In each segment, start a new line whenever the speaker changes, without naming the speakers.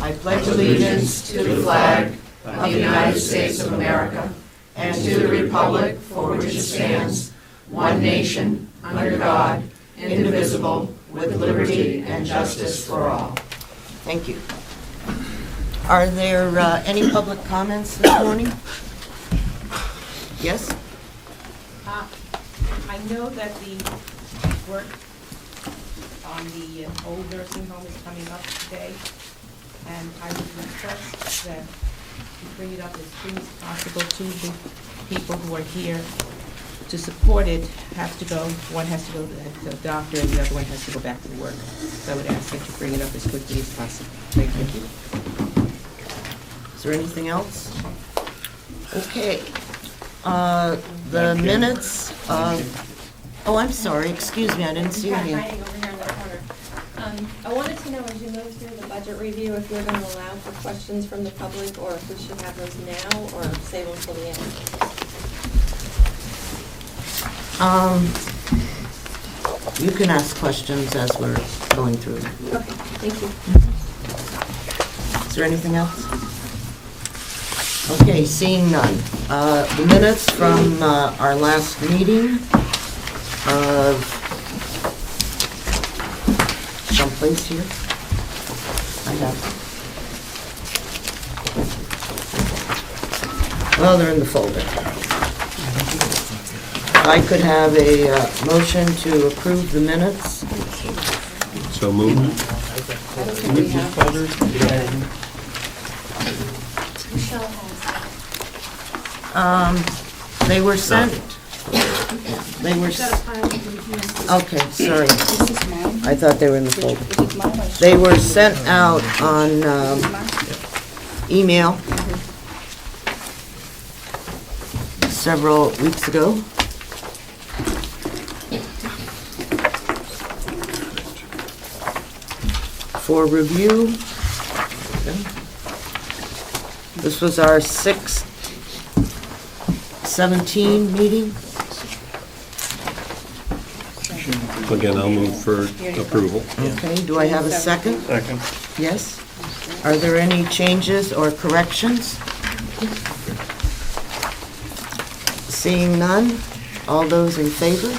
I pledge allegiance to the flag of the United States of America and to the republic for which it stands, one nation, under God, indivisible, with liberty and justice for all. Thank you. Are there any public comments this morning? Yes?
I know that the work on the old nursing home is coming up today, and I would request that you bring it up as soon as possible to the people who are here to support it. One has to go to the doctor and the other one has to go back to work. So I would ask that you bring it up as quickly as possible. Thank you.
Is there anything else? Okay. The minutes of, oh, I'm sorry, excuse me, I didn't see your hand.
Hiding over here in the corner. I wanted to know, as you move through the budget review, if you're going to allow for questions from the public, or if we should have those now, or save them till the end.
You can ask questions as we're going through.
Okay, thank you.
Is there anything else? Okay, seeing none. The minutes from our last meeting of someplace here. I have. Well, they're in the folder. I could have a motion to approve the minutes.
So moved.
They were sent. They were. Okay, sorry. I thought they were in the folder. They were sent out on email several weeks ago. For review. This was our 6/17 meeting.
Again, I'll move for approval.
Okay, do I have a second?
Second.
Yes. Are there any changes or corrections? Seeing none, all those in favor?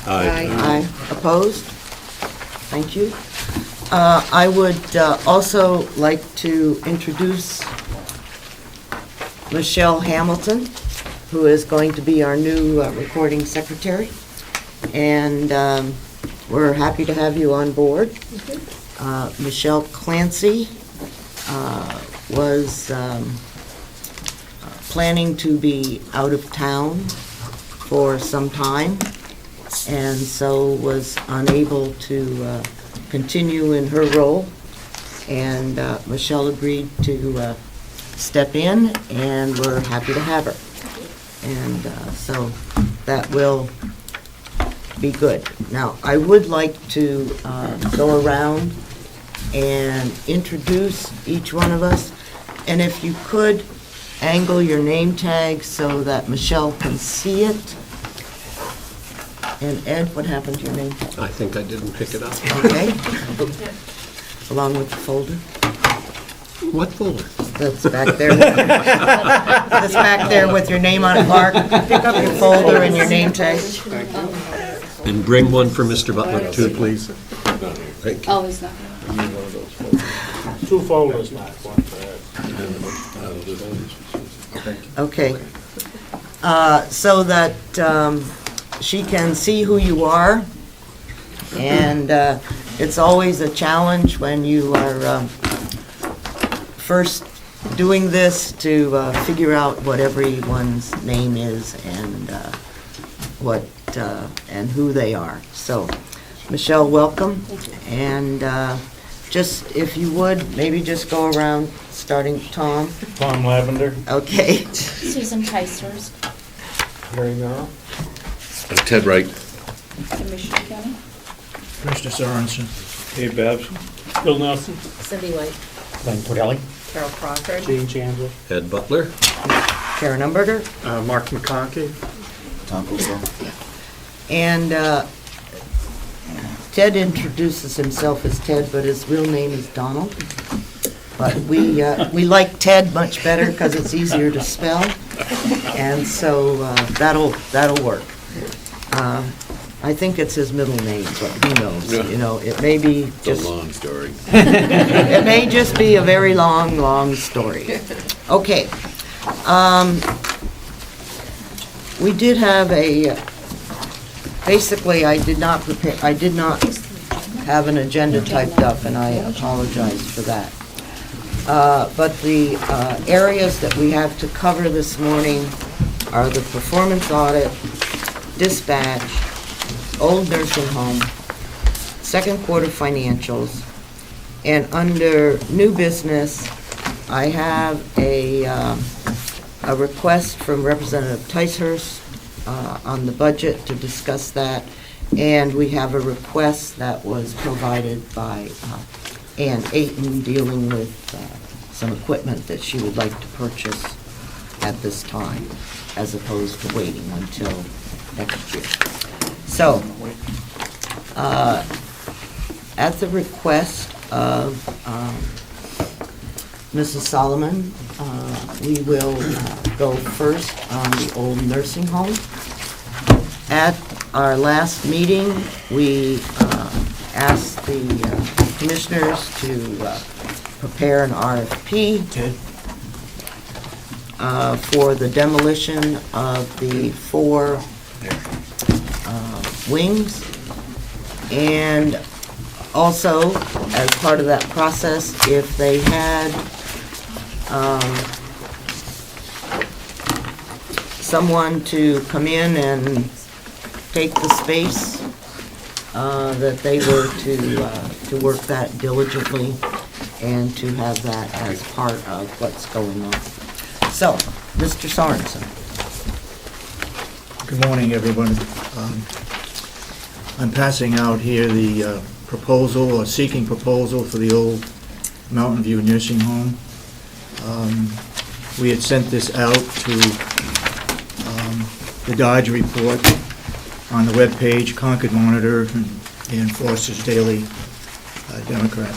Aye.
Aye. Opposed? Thank you. I would also like to introduce Michelle Hamilton, who is going to be our new recording secretary. And we're happy to have you on board. Michelle Clancy was planning to be out of town for some time, and so was unable to continue in her role. And Michelle agreed to step in, and we're happy to have her. And so that will be good. Now, I would like to go around and introduce each one of us, and if you could angle your name tag so that Michelle can see it. And Ed, what happened to your name tag?
I think I didn't pick it up.
Okay. Along with the folder.
What folder?
That's back there. That's back there with your name on it, Mark. Pick up your folder and your name tag.
And bring one for Mr. Butler too, please. Thank you.
Oh, he's not.
Two folders, not one for
Okay. So that she can see who you are. And it's always a challenge when you are first doing this to figure out what everyone's name is and what and who they are. So, Michelle, welcome. And just, if you would, maybe just go around, starting Tom.
Tom Lavender.
Okay.
Susan Ticehurst.
Harry Merrow.
Ted Wright.
Commissioner Kenney.
Commissioner Sorensen. Dave Babson. Bill Nelson.
Cyndi White.
Cordelli.
Karel Crawford.
Gene Chandler.
Ed Butler.
Karen Umberger.
Mark McConkey. Tom Bucco.
And Ted introduces himself as Ted, but his real name is Donald. But we like Ted much better because it's easier to spell, and so that'll work. I think it's his middle name, but who knows? You know, it may be
It's
just...
a long story.
It may just be a very long, long story. Okay. We did have basically, I did not have an agenda typed up, and I apologize for that. But the areas that we have to cover this morning are the performance audit, dispatch, old nursing home, second quarter financials, and under new business, I have a request from Representative Ticehurst on the budget to discuss that, and we have a request that was provided by Ann Ayton dealing with some equipment that she would like to purchase at this time, as opposed to waiting until next year. So, at the request of Mrs. Solomon, we will go first on the old nursing home. At our last meeting, we asked the commissioners to prepare an RFP for the demolition of the 4 wings, and also, as part of that process, if they had someone to come in and take the space, that they were to work that diligently and to have that as part of what's going on. So, Mr. Sorensen.
Good morning, everyone. I'm passing out here the proposal, or seeking proposal for the old Mountain View Nursing Home. We had sent this out to the Dodge Report on the webpage, Concord Monitor, and Foster's Daily Democrat.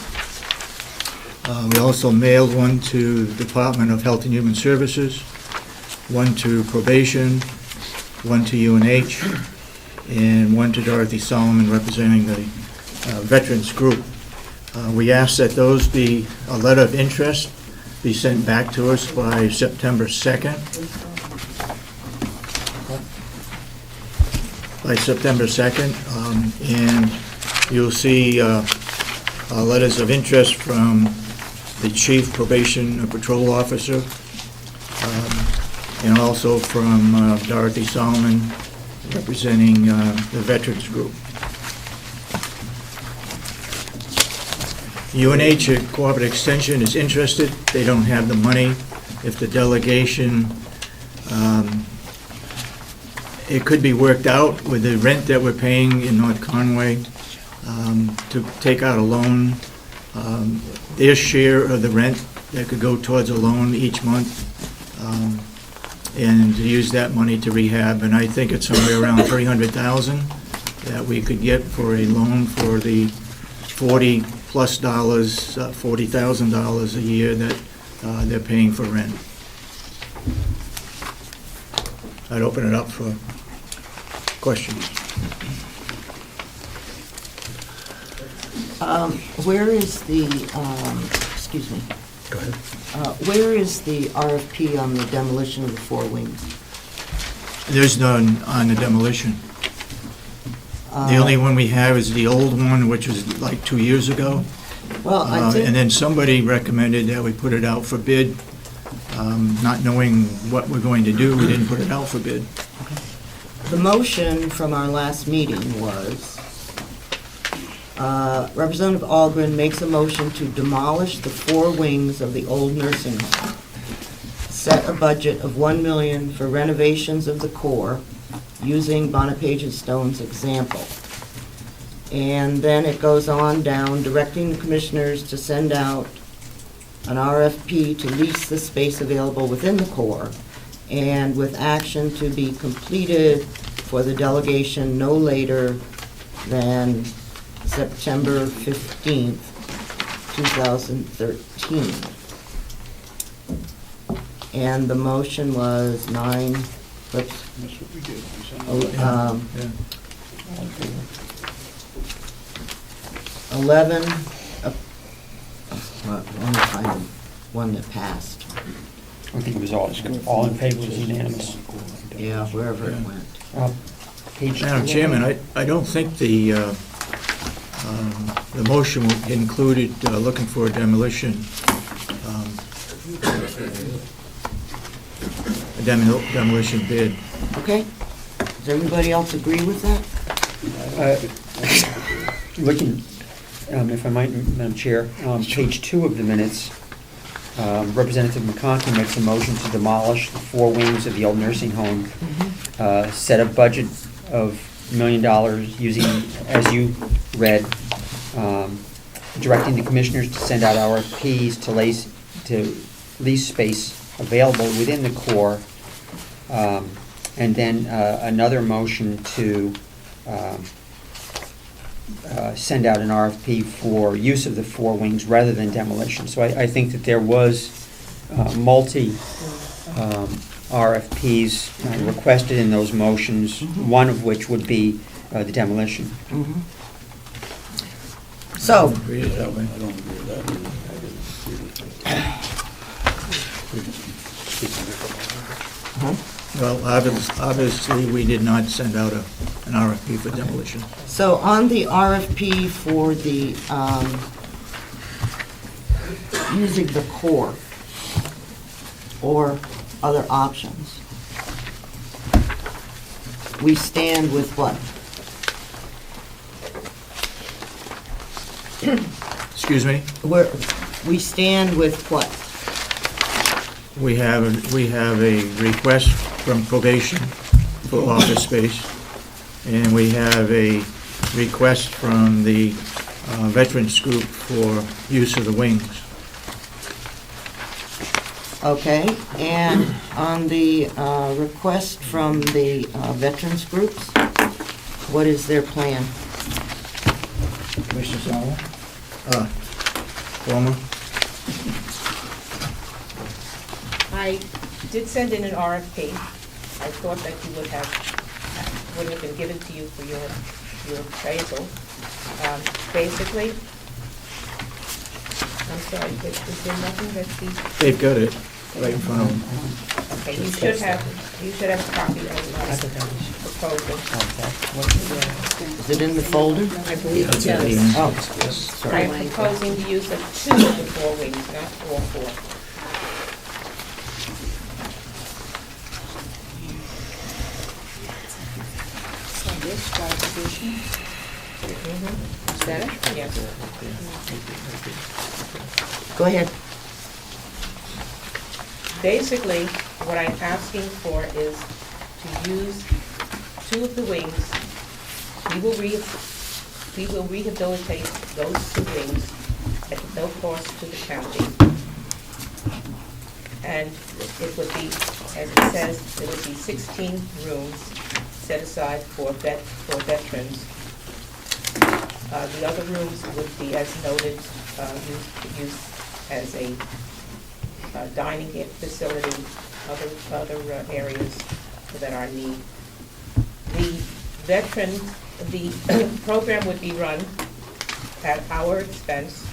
We also mailed one to the Department of Health and Human Services, one to Probation, one to UNH, and one to Dorothy Solomon representing the Veterans Group. We asked that those be, a letter of interest be sent back to us by September 2nd. By September 2nd, and you'll see letters of interest from the Chief Probation Patrol Officer, and also from Dorothy Solomon, representing the Veterans Group. UNH at Cooperative Extension is interested. They don't have the money. If the delegation, it could be worked out with the rent that we're paying in North Conway to take out a loan. Their share of the rent that could go towards a loan each month, and to use that money to rehab. And I think it's somewhere around $300,000 that we could get for a loan for the $40,000 a year that they're paying for rent. I'd open it up for questions.
Where is the, excuse me.
Go ahead.
Where is the RFP on the demolition of the 4 wings?
There's none on the demolition. The only one we have is the old one, which was like 2 years ago.
Well, I think...
And then somebody recommended that we put it out for bid. Not knowing what we're going to do, we didn't put it out for bid.
The motion from our last meeting was, Representative Algren makes a motion to demolish the 4 wings of the old nursing home, set a budget of $1 million for renovations of the core, using Bonapage and Stone's example. And then it goes on down, directing the commissioners to send out an RFP to lease the space available within the core, and with action to be completed for the delegation no later than September 15th, 2013. And the motion was 9, whoops,
That's what we did. We sent
Oh,
it.
Yeah.
11, let me find the one that passed.
I think it was all in favor, was unanimous.
Yeah, wherever it went.
Page
Madam Chairman, I don't think the motion included looking for a demolition, demolition bid.
Okay? Does everybody else agree with that?
Looking, if I might, Madam Chair, page 2 of the minutes, Representative McConkey makes a motion to demolish the 4 wings of the old nursing home, set a budget of $1 million using, as you read, directing the commissioners to send out RFPs to lease space available within the core, and then another motion to send out an RFP for use of the 4 wings rather than demolition. So I think that there was multi RFPs requested in those motions, one of which would be the demolition.
Mhm. So,
Read it that way.
I don't agree with that. I didn't.
Well, obviously, we did not send out an RFP for demolition.
so on the RFP for the, using the core or other options, we stand with what?
Excuse me?
We stand with what?
We have a request from probation for office space, and we have a request from the veterans group for use of the wings.
Okay, and on the request from the veterans groups, what is their plan?
Commissioner Solomon? Former?
I did send in an RFP. I thought that you would have been given to you for your appraisal. Basically, I'm sorry, is there nothing that these,
They've got it right in front of them.
okay, you should have a copy of my proposal.
Is it in the folder?
I believe it
Yeah.
does.
Oh,
I
sorry.
am proposing the use of 2 of the 4 wings, not all 4. Is that it? Yes.
Go ahead.
Basically, what I'm asking for is to use 2 of the wings. We will rehabilitate those 2 wings at no cost to the county. And it would be, as it says, it would be 16 rooms set aside for veterans. The other rooms would be, as noted, used as a dining facility, other areas that are need. The program would be run at our expense.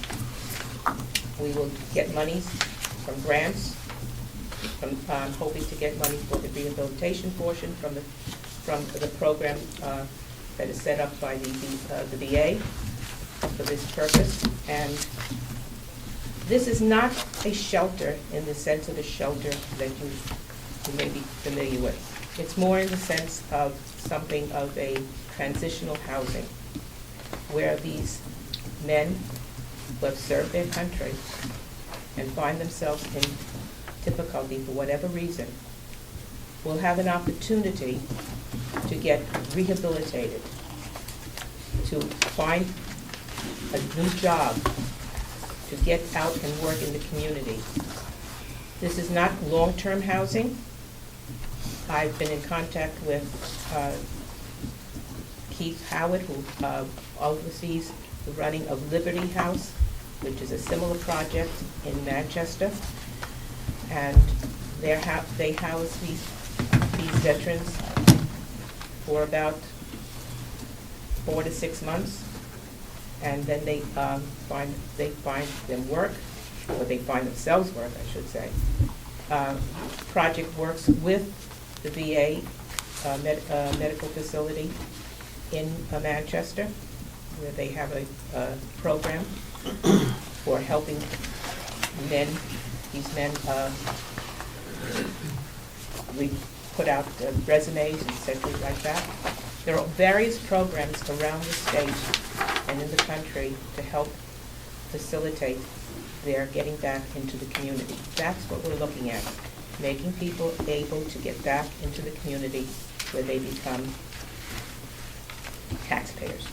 We will get monies from grants, hoping to get money for the rehabilitation portion from the program that is set up by the VA for this purpose. And this is not a shelter in the sense of the shelter that you may be familiar with. It's more in the sense of something of a transitional housing, where these men who have served their country and find themselves in difficulty for whatever reason will have an opportunity to get rehabilitated, to find a new job, to get out and work in the community. This is not long-term housing. I've been in contact with Keith Howard, who oversees the running of Liberty House which is a similar project in Manchester. And they house these veterans for about 4 to 6 months, and then they find them work, or they find themselves work, I should say. Project works with the VA medical facility in Manchester, where they have a program for helping men. These men, we put out resumes and such like that. There are various programs around the state and in the country to help facilitate their getting back into the community. That's what we're looking at, making people able to get back into the community where they become taxpayers,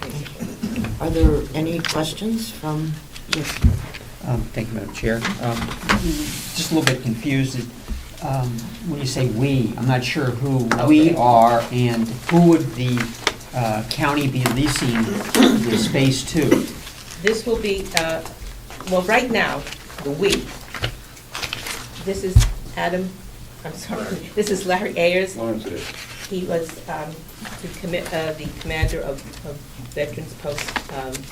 basically.
Are there any questions from, yes?
Thank you, Madam Chair. Just a little bit confused. When you say "we," I'm not sure who we are, and who would the county be leasing the space to?
This will be, well, right now, the "we." This is Adam, I'm sorry, this is Larry Ayers. He was the commander of Veterans Post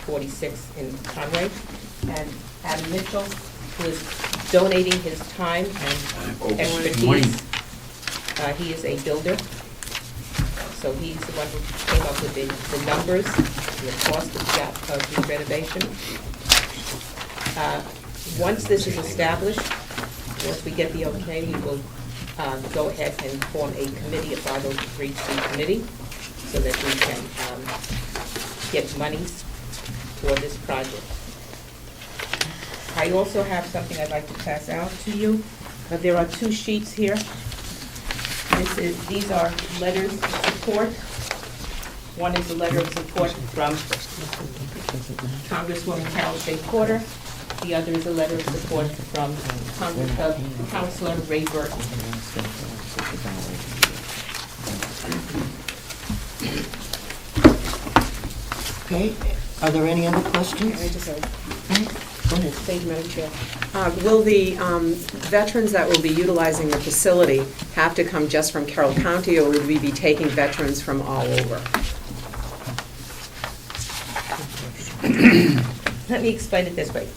46 in Conway. And Adam Mitchell, who is donating his time and expertise. He is a builder. So he's the one who came up with the numbers, the cost of the renovation. Once this is established, once we get the okay, we will go ahead and form a committee, a 503C committee, so that we can get monies for this project. I also have something I'd like to pass out to you. There are 2 sheets here. These are letters of support. One is a letter of support from Congresswoman Carol Porter. The other is a letter of support from Councilor Ray Burton.
Okay, are there any other questions?
I just have,
Go ahead.
thank you, Madam Chair. Will the veterans that will be utilizing the facility have to come just from Carroll County, or would we be taking veterans from all over?
Let me explain it this way.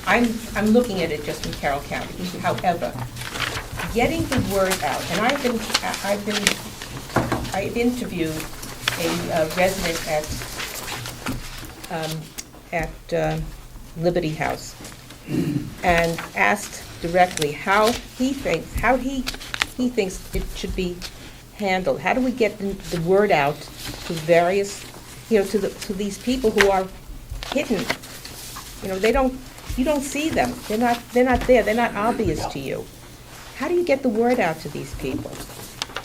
I'm looking at it just from Carroll County. However, getting the word out, and I've interviewed a resident at Liberty House and asked directly how he thinks it should be handled. How do we get the word out to various, to these people who are hidden? You don't see them. They're not there. They're not obvious to you. How do you get the word out to these people?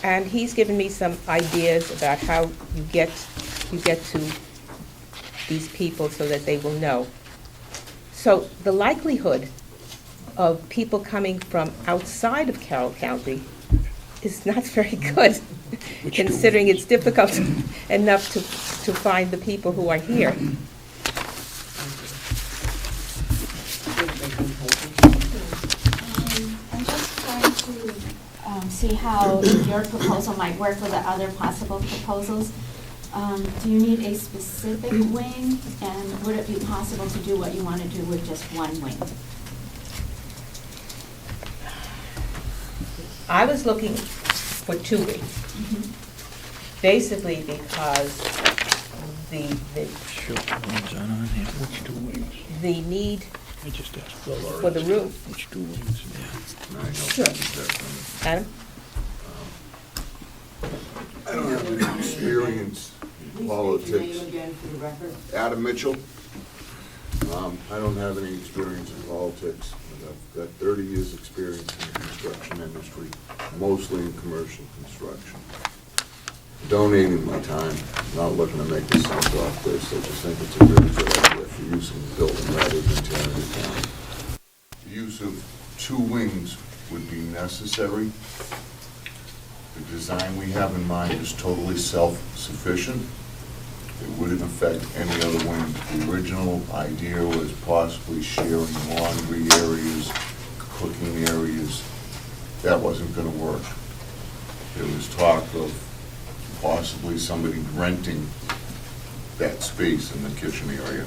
And he's given me some ideas about how you get to these people so that they will know. So the likelihood of people coming from outside of Carroll County is not very good, considering it's difficult enough to find the people who are here.
I'm just trying to see how your proposal might work with the other possible proposals. Do you need a specific wing, and would it be possible to do what you want to do with just one wing?
I was looking for 2 wings, basically because
Which 2 wings?
the need
I just asked Bill
for the
already.
roof.
Which 2 wings?
Sure. Adam?
I don't have any experience in politics. Adam Mitchell. I don't have any experience in politics. I've got 30 years' experience in the construction industry, mostly in commercial construction. Donating my time, not looking to make a cent off this. I just think it's a really good idea for using the building rather than tearing it down. The use of 2 wings would be necessary. The design we have in mind is totally self-sufficient. It wouldn't affect any other wing. The original idea was possibly sharing laundry areas, cooking areas. That wasn't gonna work. There was talk of possibly somebody renting that space in the kitchen area.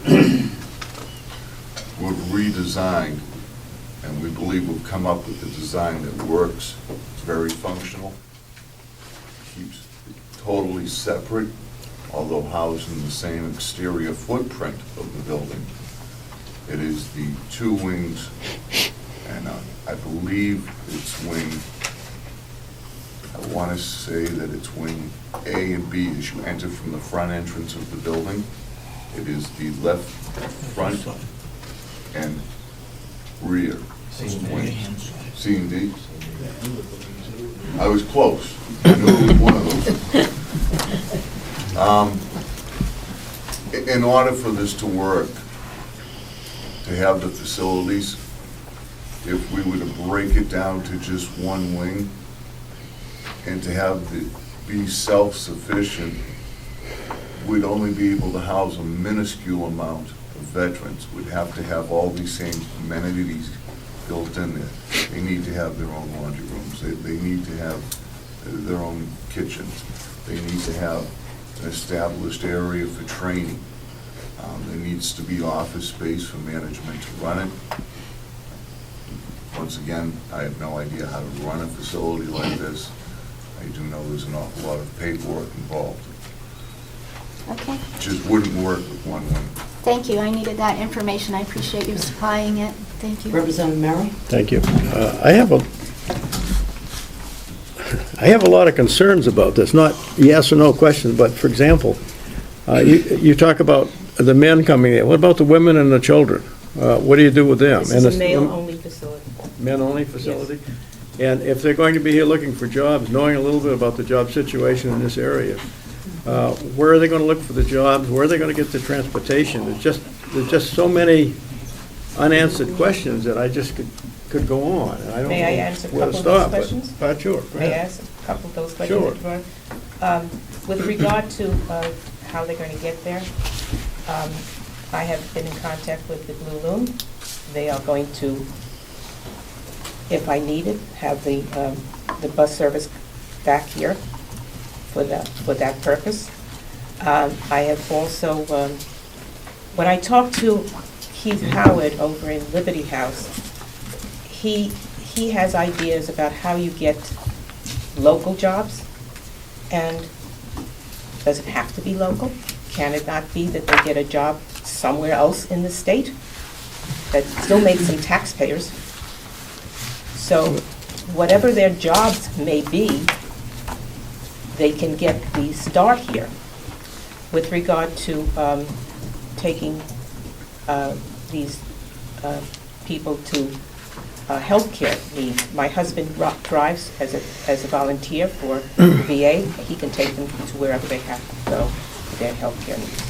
We've redesigned, and we believe we've come up with a design that works. It's very functional, keeps it totally separate, although housed in the same exterior footprint of the building. It is the two wings, and I believe it's wing, I want to say that it's wing A and B as you enter from the front entrance of the building. It is the left front and rear wings. C and D? I was close. I knew it was one of those. In order for this to work, to have the facilities, if we were to break it down to just one wing and to have be self-sufficient, we'd only be able to house a minuscule amount of veterans. We'd have to have all these same amenities built in there. They need to have their own laundry rooms. They need to have their own kitchens. They need to have an established area for training. There needs to be office space for management to run it. Once again, I have no idea how to run a facility like this. I do know there's an awful lot of paperwork involved.
Okay,
It just wouldn't work with one wing.
thank you. I needed that information. I appreciate you supplying it. Thank you.
Representative Merrow?
Thank you. I have a lot of concerns about this, not yes or no questions, but for example, you talk about the men coming in. What about the women and the children? What do you do with them?
This is a male-only facility.
Men-only facility? And if they're going to be here looking for jobs, knowing a little bit about the job situation in this area, where are they going to look for the jobs? Where are they going to get the transportation? There's just so many unanswered questions that I just could go on. And I don't
May I
know
answer a
where to
couple of those
stop, but-
questions?
Sure. go
May I
ahead.
ask a couple of those questions?
Sure.
Mr. Byrne? With regard to how they're going to get there, I have been in contact with the Blue Loon. They are going to, if I need it, have the bus service back here for that purpose. I have also, when I talked to Keith Howard over in Liberty House, he has ideas about how you get local jobs, and does it have to be local? Can it not be that they get a job somewhere else in the state that still makes them taxpayers? So whatever their jobs may be, they can get the start here. With regard to taking these people to healthcare needs, my husband drives as a volunteer for the VA. He can take them to wherever they have to go for their healthcare needs.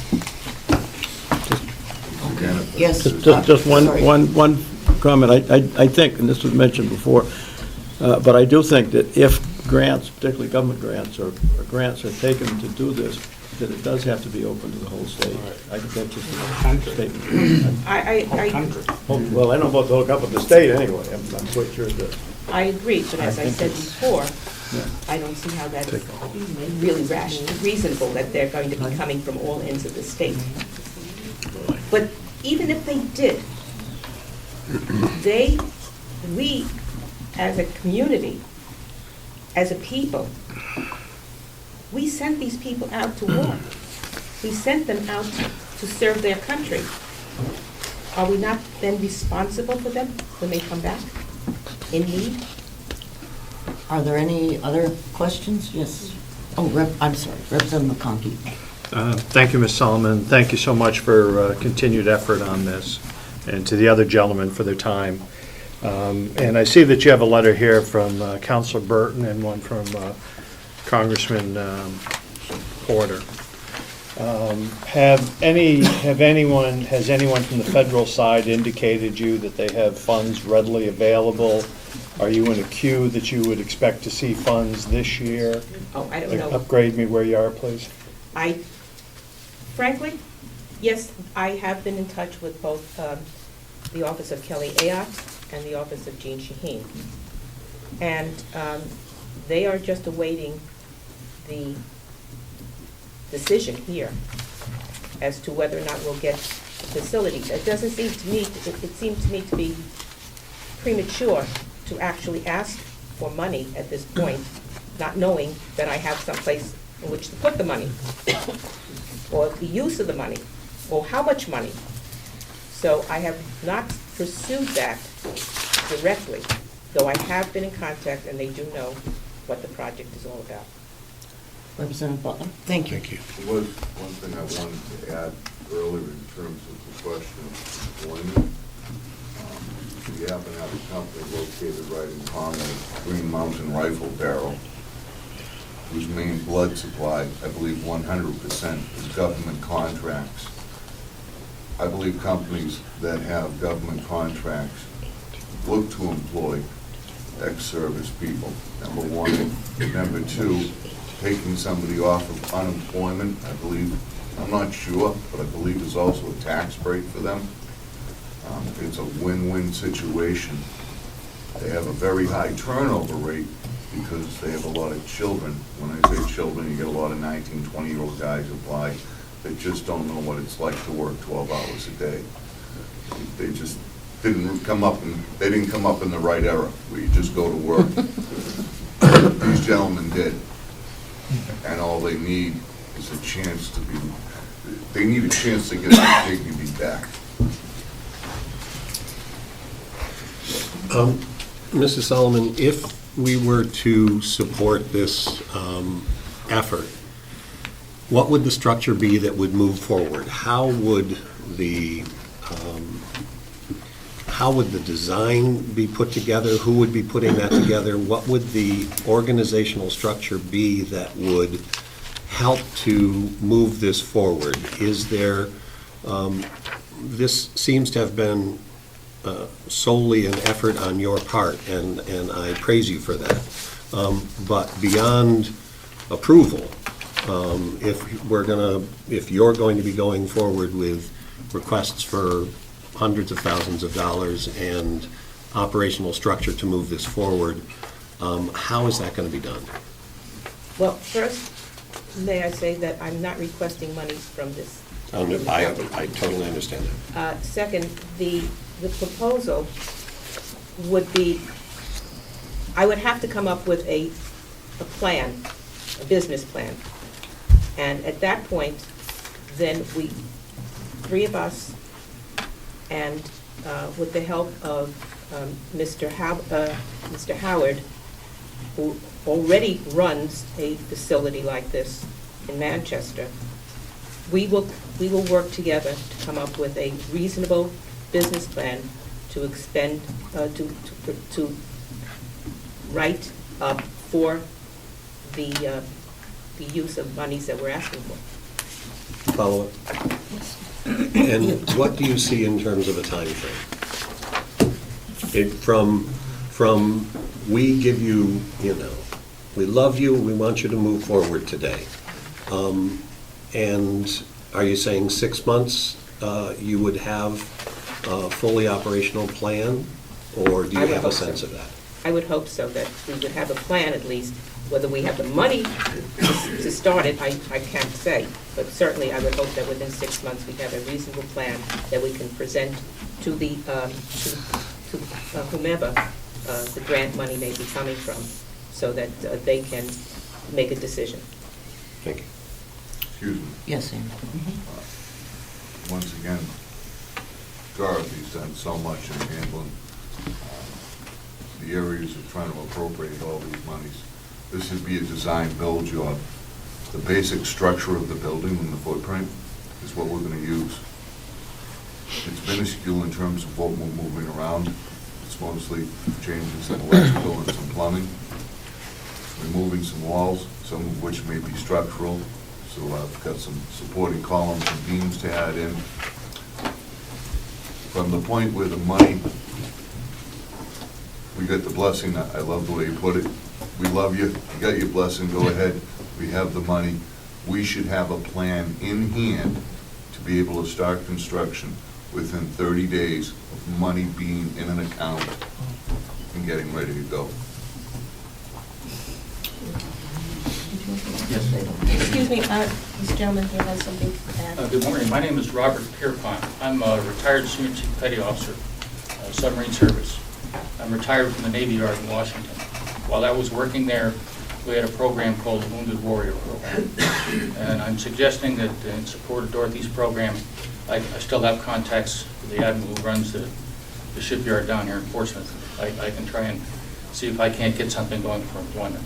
Yes.
Just
Sorry.
one comment. I think, and this was mentioned before, but I do think that if grants, particularly government grants or grants are taken to do this, that it does have to be open to the whole state. I think that's just a statement. Well, I don't know about the whole government, the state anyway. I'm quite sure that.
I agree, but as I said before, I don't see how that's really reasonable that they're going to be coming from all ends of the state. But even if they did, we, as a community, as a people, we sent these people out to war. We sent them out to serve their country. Are we not then responsible for them when they come back in need?
Are there any other questions? Yes. Oh, I'm sorry, Representative McConkey.
Thank you, Ms. Solomon. Thank you so much for continued effort on this, and to the other gentlemen for their time. And I see that you have a letter here from Councilor Burton and one from Congressman Porter. Has anyone from the federal side indicated you that they have funds readily available? Are you in a queue that you would expect to see funds this year?
Oh, I don't know.
Upgrade me where you are, please.
Frankly, yes, I have been in touch with both the office of Kelly Ayotte and the office of Jean Shaheen. And they are just awaiting the decision here as to whether or not we'll get the facilities. It doesn't seem to me, it seems to me to be premature to actually ask for money at this point, not knowing that I have some place in which to put the money, or the use of the money, or how much money. So I have not pursued that directly, though I have been in contact and they do know what the project is all about.
Representative Butler? Thank you.
There was one thing I wanted to add earlier in terms of the question of employment. We happen to have a company located right in common with Green Mountain Rifle Barrel, whose main blood supply, I believe 100%, is government contracts. I believe companies that have government contracts look to employ ex-service people, number one. Number two, taking somebody off of unemployment, I believe, I'm not sure, but I believe there's also a tax break for them. It's a win-win situation. They have a very high turnover rate because they have a lot of children. When I say children, you get a lot of 19, 20-year-old guys apply that just don't know what it's like to work 12 hours a day. They just didn't come up in the right era where you just go to work. These gentlemen did. And all they need is a chance to be, they need a chance to get their dignity back.
Mrs. Solomon, if we were to support this effort, what would the structure be that would move forward? How would the design be put together? Who would be putting that together? What would the organizational structure be that would help to move this forward? Is there, this seems to have been solely an effort on your part, and I praise you for that. But beyond approval, if you're going to be going forward with requests for hundreds of thousands of dollars and operational structure to move this forward, how is that going to be done?
Well, first, may I say that I'm not requesting money from this.
I totally understand that.
Second, the proposal would be, I would have to come up with a plan, a business plan. And at that point, then we, three of us, and with the help of Mr. Howard, who already runs a facility like this in Manchester, we will work together to come up with a reasonable business plan to expend, to write up for the use of monies that we're asking for.
Follow up? And what do you see in terms of a time frame? From we give you, we love you, we want you to move forward today. And are you saying 6 months you would have a fully operational plan, or do you have a sense of that?
I would hope so, that we would have a plan at least. Whether we have the money to start it, I can't say. But certainly I would hope that within 6 months we have a reasonable plan that we can present to the to whomever the grant money may be coming from, so that they can make a decision.
Thank you.
Excuse me.
Yes, Sam.
Once again, Dorothy's done so much in handling the areas of trying to appropriate all these monies. This would be a design-build job. The basic structure of the building and the footprint is what we're going to use. It's minuscule in terms of what we're moving around. It's mostly changes in electrical and some plumbing. Removing some walls, some of which may be structural. So I've got some supporting columns and beams to add in. From the point where the money, we got the blessing, I love the way you put it. We love you, you got your blessing, go ahead. We have the money. we should have a plan in hand to be able to start construction within 30 days of money being in an account and getting ready to go.
Excuse me, this gentleman here has something to add.
Good morning. My name is Robert Peermont. I'm a retired Senior Chief Petty Officer, Submarine Service. I'm retired from the Navy Yard in Washington. While I was working there, we had a program called the Wounded Warrior Program. And I'm suggesting that in support of Dorothy's program, I still have contacts with the Admiral who runs the shipyard down here in Portsmouth. I can try and see if I can't get something going for employment.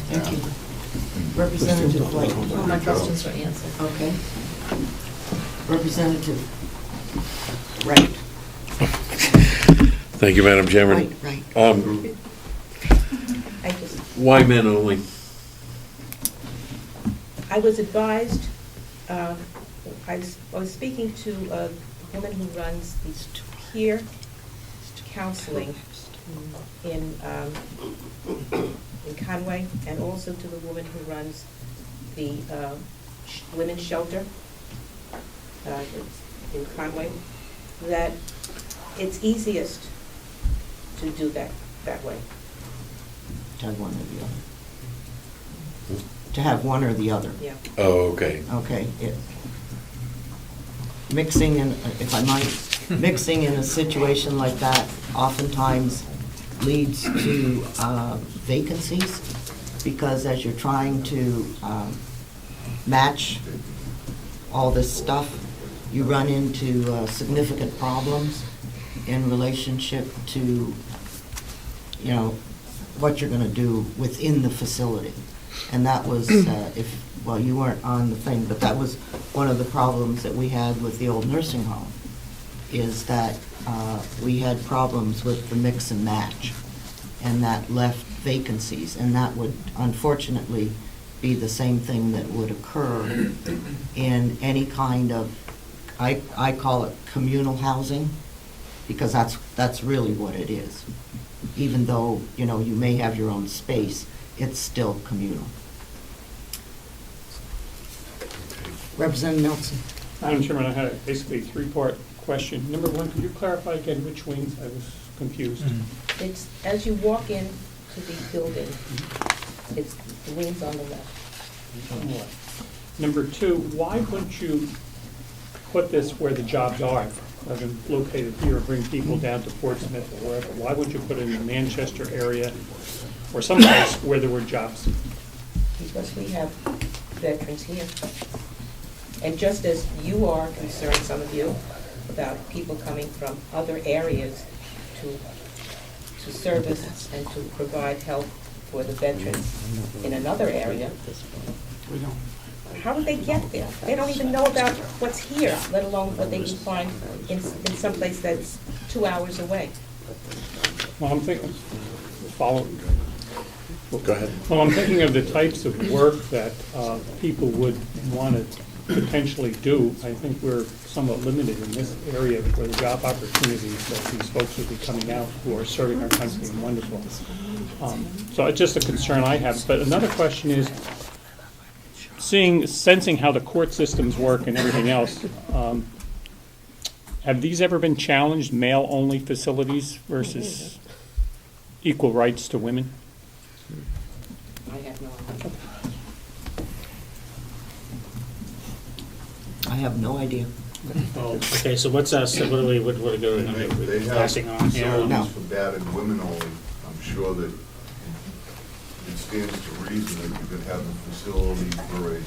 Thank you. Representative White.
All my questions were answered.
Okay. Representative Wright.
Thank you, Madam Chairman.
Right.
I just,
Why men only?
I was advised, I was speaking to a woman who runs the peer counseling in Conway, and also to the woman who runs the women's shelter in Conway, that it's easiest to do that way.
To have one or the other. To have one or the other.
Yeah.
Oh, okay.
Okay. Mixing in, if I might, mixing in a situation like that oftentimes leads to vacancies, because as you're trying to match all this stuff, you run into significant problems in relationship to, you know, what you're going to do within the facility. And that was, well, you weren't on the thing, but that was one of the problems that we had with the old nursing home, is that we had problems with the mix and match, and that left vacancies, and that would unfortunately be the same thing that would occur in any kind of, I call it communal housing, because that's really what it is. Even though, you know, you may have your own space, it's still communal. Representative Nelson.
Madam Chairman, I had basically a three-part question. Number one, could you clarify again which wings? I was confused.
It's, as you walk into the building, it's the wings on the left.
Number two, why wouldn't you put this where the jobs are, rather than locate it here and bring people down to Portsmouth or wherever? Why wouldn't you put it in the Manchester area or someplace where there were jobs?
Because we have veterans here. And just as you are concerned, some of you, about people coming from other areas to service and to provide help for the veterans in another area, how do they get there? They don't even know about what's here, let alone what they can find in someplace that's 2 hours away.
Well, I'm thinking,
Go ahead.
Well, I'm thinking of the types of work that people would want to potentially do. I think we're somewhat limited in this area for the job opportunities that these folks would be coming out who are serving our country and wonderful. So it's just a concern I have. But another question is, sensing how the court systems work and everything else, have these ever been challenged, male-only facilities versus equal rights to women?
I have no idea.
I have no idea.
Oh, okay, so what's us, what are we going to
They
be
have
passing on here?
facilities for battered women only. I'm sure that it stands to reason that you could have a facility for a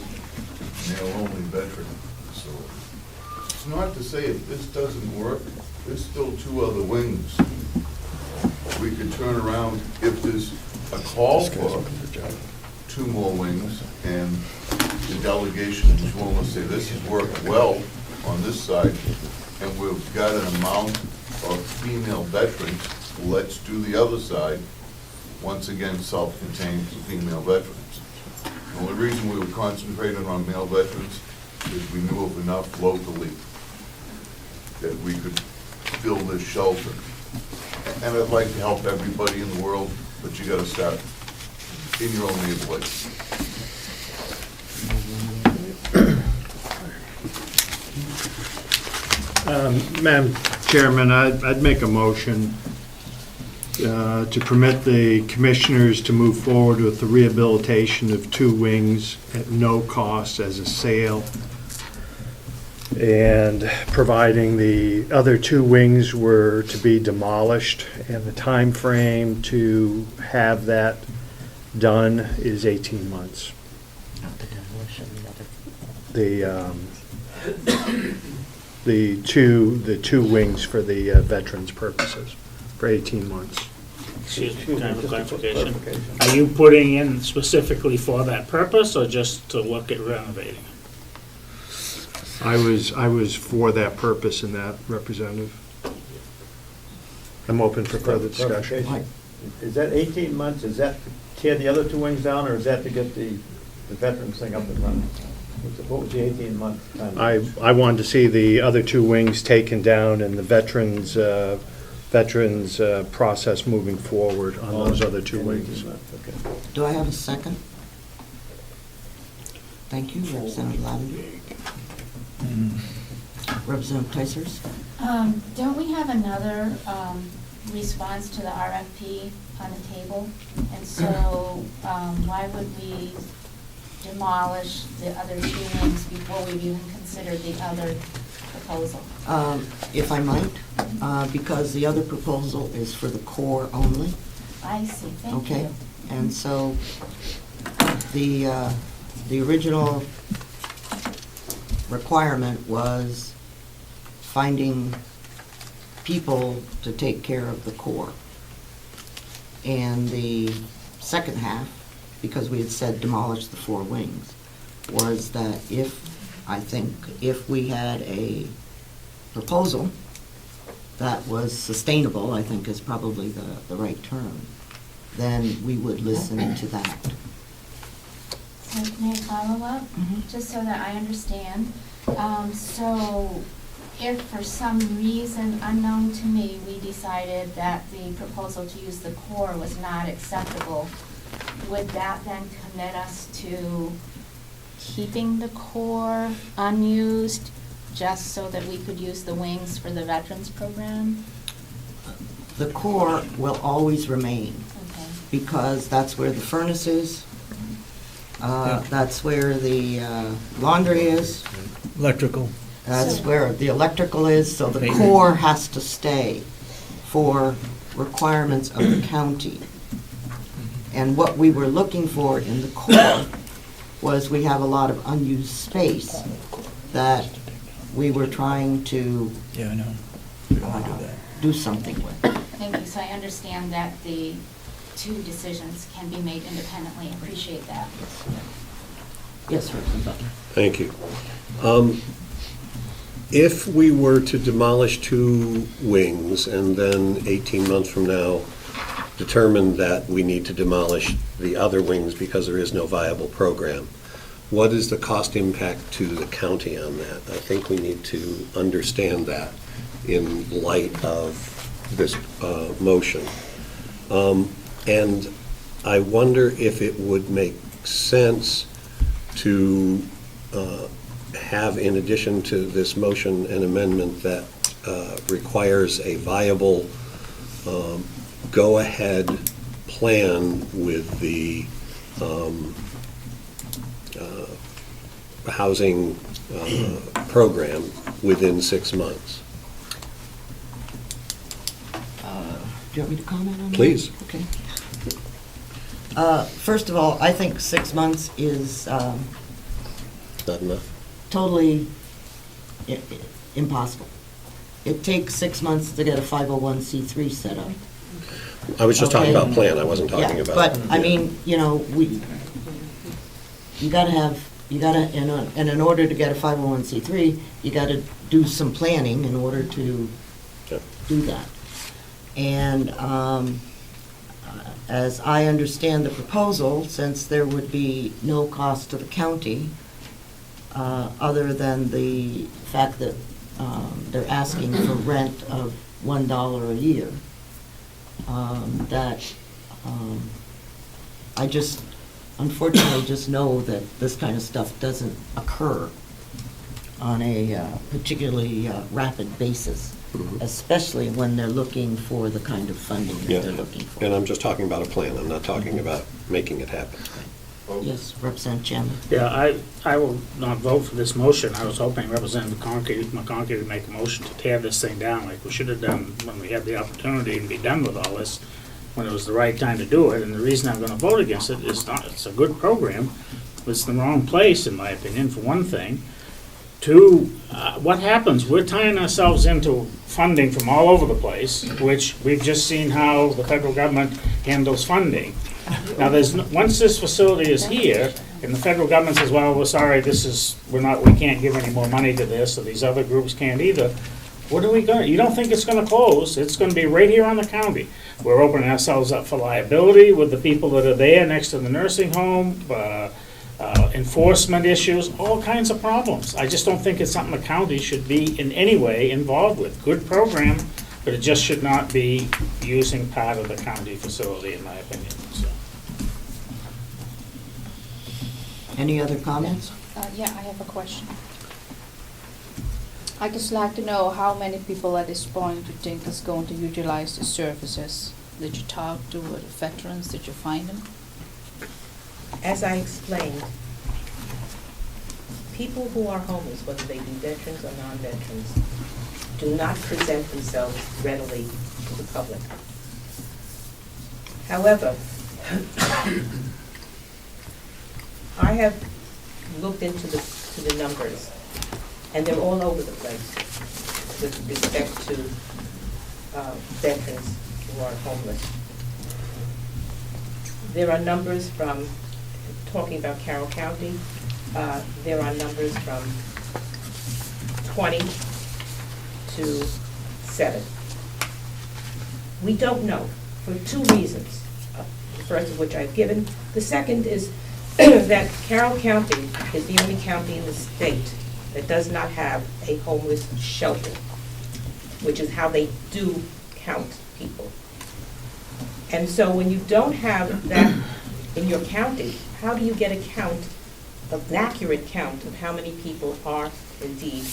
male-only veteran facility. It's not to say if this doesn't work, there's still 2 other wings. We could turn around if there's a call for 2 more wings, and the delegation is willing to say, this has worked well on this side, and we've got an amount of female veterans, let's do the other side, once again, self-contained female veterans. The only reason we were concentrating on male veterans is we knew of enough locally that we could fill this shelter. And I'd like to help everybody in the world, but you gotta start in your own neighborhood.
Madam Chairman, I'd make a motion to permit the commissioners to move forward with the rehabilitation of 2 wings at no cost as a sale, and providing the other 2 wings were to be demolished, and the time frame to have that done is 18 months. The two wings for the veterans' purposes for 18 months.
Excuse me, can I have a clarification? Are you putting in specifically for that purpose, or just to look at renovating?
I was for that purpose in that, Representative. I'm open for further discussion.
Is that 18 months, is that to tear the other 2 wings down, or is that to get the veterans thing up and running? What was the 18-month time?
I wanted to see the other 2 wings taken down and the veterans process moving forward on those other 2 wings.
Okay.
Do I have a second? Thank you, Representative Lavender. Representative Ticehurst?
Don't we have another response to the RFP on the table? And so why would we demolish the other 2 wings before we've even considered the other proposal?
If I might, because the other proposal is for the core only.
I see, thank you.
Okay, and so the original requirement was finding people to take care of the core. And the second half, because we had said demolish the 4 wings, was that if we had a proposal that was sustainable, I think is probably the right term, then we would listen to that.
So may I follow up? Just so that I understand. So if for some reason unknown to me, we decided that the proposal to use the core was not acceptable, would that then commit us to keeping the core unused just so that we could use the wings for the veterans program?
The core will always remain,
Okay.
because that's where the furnace is, that's where the laundry is,
Electrical.
that's where the electrical is, so the core has to stay for requirements of the county. And what we were looking for in the core was we have a lot of unused space that we were trying to
Yeah, I know.
do something with.
Thank you. So I understand that the 2 decisions can be made independently. I appreciate that.
Yes, Representative Butler.
Thank you. If we were to demolish 2 wings and then 18 months from now determine that we need to demolish the other wings because there is no viable program, what is the cost impact to the county on that? I think we need to understand that in light of this motion. And I wonder if it would make sense to have, in addition to this motion, an amendment that requires a viable go-ahead plan with the housing program within 6 months.
Do you want me to comment on that?
Please.
Okay. First of all, I think 6 months is
Not enough?
totally impossible. It takes 6 months to get a 501c3 set up.
I was just talking
Okay.
about plan, I wasn't talking
Yeah,
about.
but, I mean, you know, you gotta, and in order to get a 501c3, you gotta do some planning in order to
Yeah.
do that. And as I understand the proposal, since there would be no cost to the county, other than the fact that they're asking for rent of $1 a year, I just, unfortunately, just know that this kind of stuff doesn't occur on a particularly rapid basis, especially when they're looking for the kind of funding
Yeah.
that they're looking for.
And I'm just talking about a plan, I'm not talking about making it happen.
Yes, Representative Chandler.
Yeah, I will not vote for this motion. I was hoping Representative McConkey would make a motion to tear this thing down like we should have done when we had the opportunity and be done with all this, when it was the right time to do it. And the reason I'm gonna vote against it is not, it's a good program, but it's the wrong place, in my opinion, for one thing. Two, what happens? We're tying ourselves into funding from all over the place, which we've just seen how the federal government handles funding. Now, once this facility is here, and the federal government says, well, we're sorry, we can't give any more money to this, or these other groups can't either, what are we gonna, you don't think it's gonna close? It's gonna be right here on the county. We're opening ourselves up for liability with the people that are there next to the nursing home, enforcement issues, all kinds of problems. I just don't think it's something the county should be in any way involved with. Good program, but it just should not be using part of the county facility, in my opinion, so.
Any other comments?
Yeah, I have a question. I just like to know how many people at this point you think is going to utilize the services. Did you talk to the veterans? Did you find them?
As I explained, people who are homeless, whether they be veterans or non-veterans, do not present themselves readily to the public. However, I have looked into the numbers, and they're all over the place with respect to veterans who are homeless. There are numbers from, talking about Carroll County, there are numbers from 20 to 7. We don't know for 2 reasons, the first of which I've given. The second is that Carroll County is the only county in the state that does not have a homeless shelter, which is how they do count people. And so when you don't have that in your county, how do you get a count, an accurate count of how many people are indeed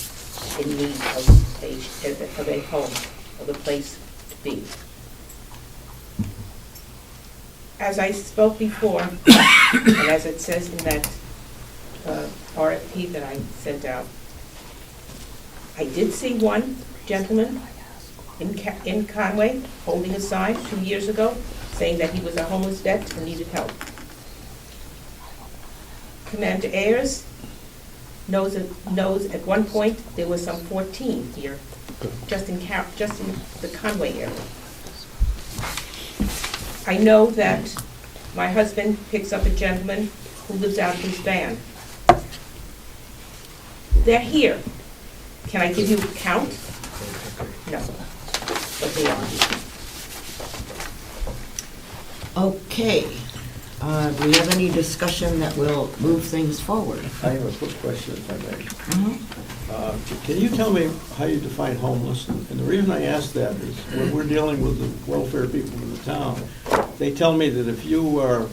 in need of a home, of a place to be? As I spoke before, and as it says in that RFP that I sent out, I did see one gentleman in Conway holding a sign 2 years ago saying that he was a homeless vet and needed help. Commander Ayers knows at one point there was some 14 here, just in the Conway area. I know that my husband picks up a gentleman who lives out of his van. They're here. Can I give you a count? No, but they are.
Okay. Do we have any discussion that will move things forward?
I have a quick question, if I may. Can you tell me how you define homeless? And the reason I ask that is when we're dealing with the welfare people in the town, they tell me that if you are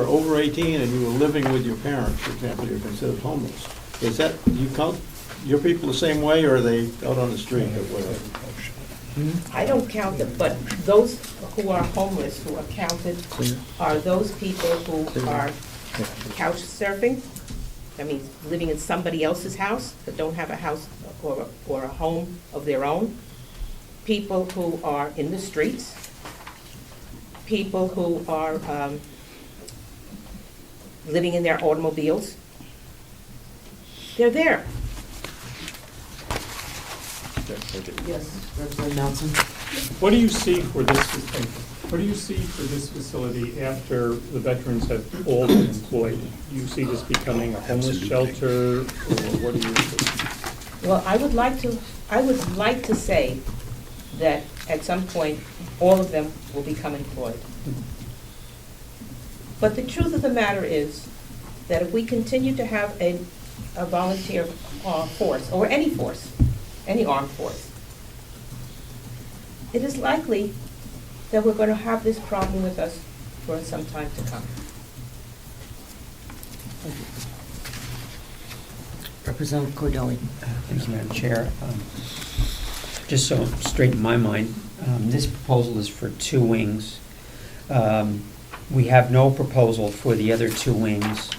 over 18 and you are living with your parents, for example, you're considered homeless. Is that, you count your people the same way, or are they out on the street or whatever?
I don't count them, but those who are homeless, who are counted, are those people who are couch surfing. That means living in somebody else's house, but don't have a house or a home of their own. People who are in the streets. People who are living in their automobiles. They're there.
Yes, Representative Nelson.
What do you see for this facility after the veterans have all been employed? Do you see this becoming a homeless shelter, or what do you see?
Well, I would like to say that at some point, all of them will become employed. But the truth of the matter is that if we continue to have a volunteer force, or any force, any armed force, it is likely that we're going to have this problem with us for some time to come.
Representative Cordelli.
Thank you, Madam Chair. Just so straight in my mind, this proposal is for 2 wings. We have no proposal for the other 2 wings.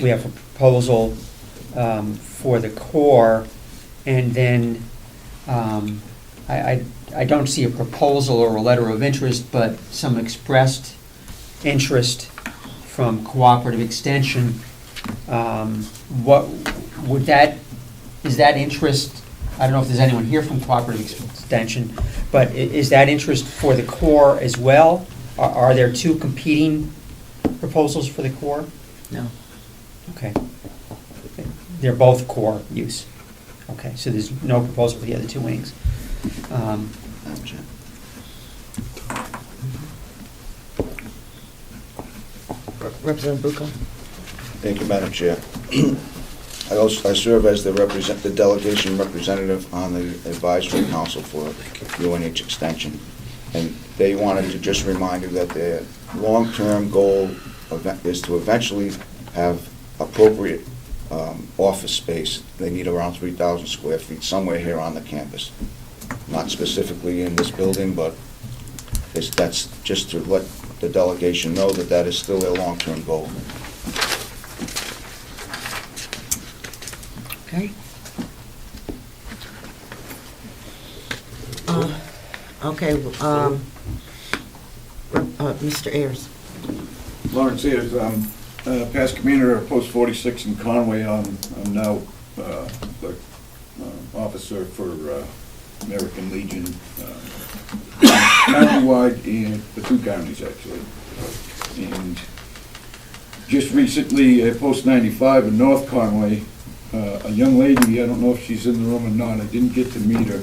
We have a proposal for the core, and then I don't see a proposal or a letter of interest, but some expressed interest from Cooperative Extension. What would that, is that interest, I don't know if there's anyone here from Cooperative Extension, but is that interest for the core as well? Are there 2 competing proposals for the core?
No.
Okay. They're both core use. Okay, so there's no proposal for the other 2 wings.
Representative Bucco.
Thank you, Madam Chair. I serve as the delegation representative on the advisory council for UNH Extension. And they wanted to just remind you that their long-term goal is to eventually have appropriate office space. They need around 3,000 square feet somewhere here on the campus. Not specifically in this building, but that's just to let the delegation know that that is still their long-term goal.
Okay. Okay, Mr. Ayers.
Lawrence Ayers, past commander of Post 46 in Conway. I'm now the officer for American Legion countywide and the 2 counties actually. And just recently at Post 95 in North Conway, a young lady, I don't know if she's in the room or not, I didn't get to meet her,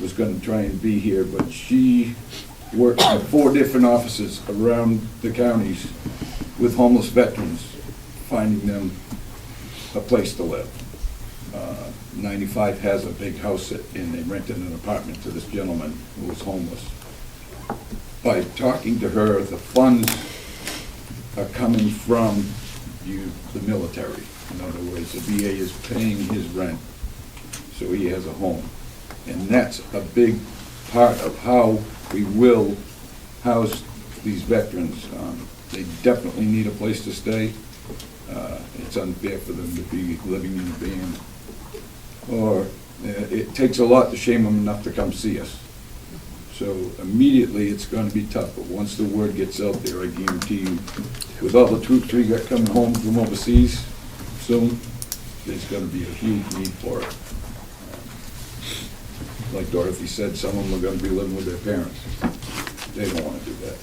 was going to try and be here, but she worked at 4 different offices around the counties with homeless veterans, finding them a place to live. 95 has a big house, and they rented an apartment to this gentleman who was homeless. By talking to her, the funds are coming from the military. In other words, the VA is paying his rent, so he has a home. And that's a big part of how we will house these veterans. They definitely need a place to stay. It's unfair for them to be living in a van. Or it takes a lot to shame them enough to come see us. So immediately it's going to be tough, but once the word gets out there, I guarantee you, with all the troops we got coming home from overseas soon, there's going to be a huge need for it. Like Dorothy said, some of them are going to be living with their parents. They don't want to do that.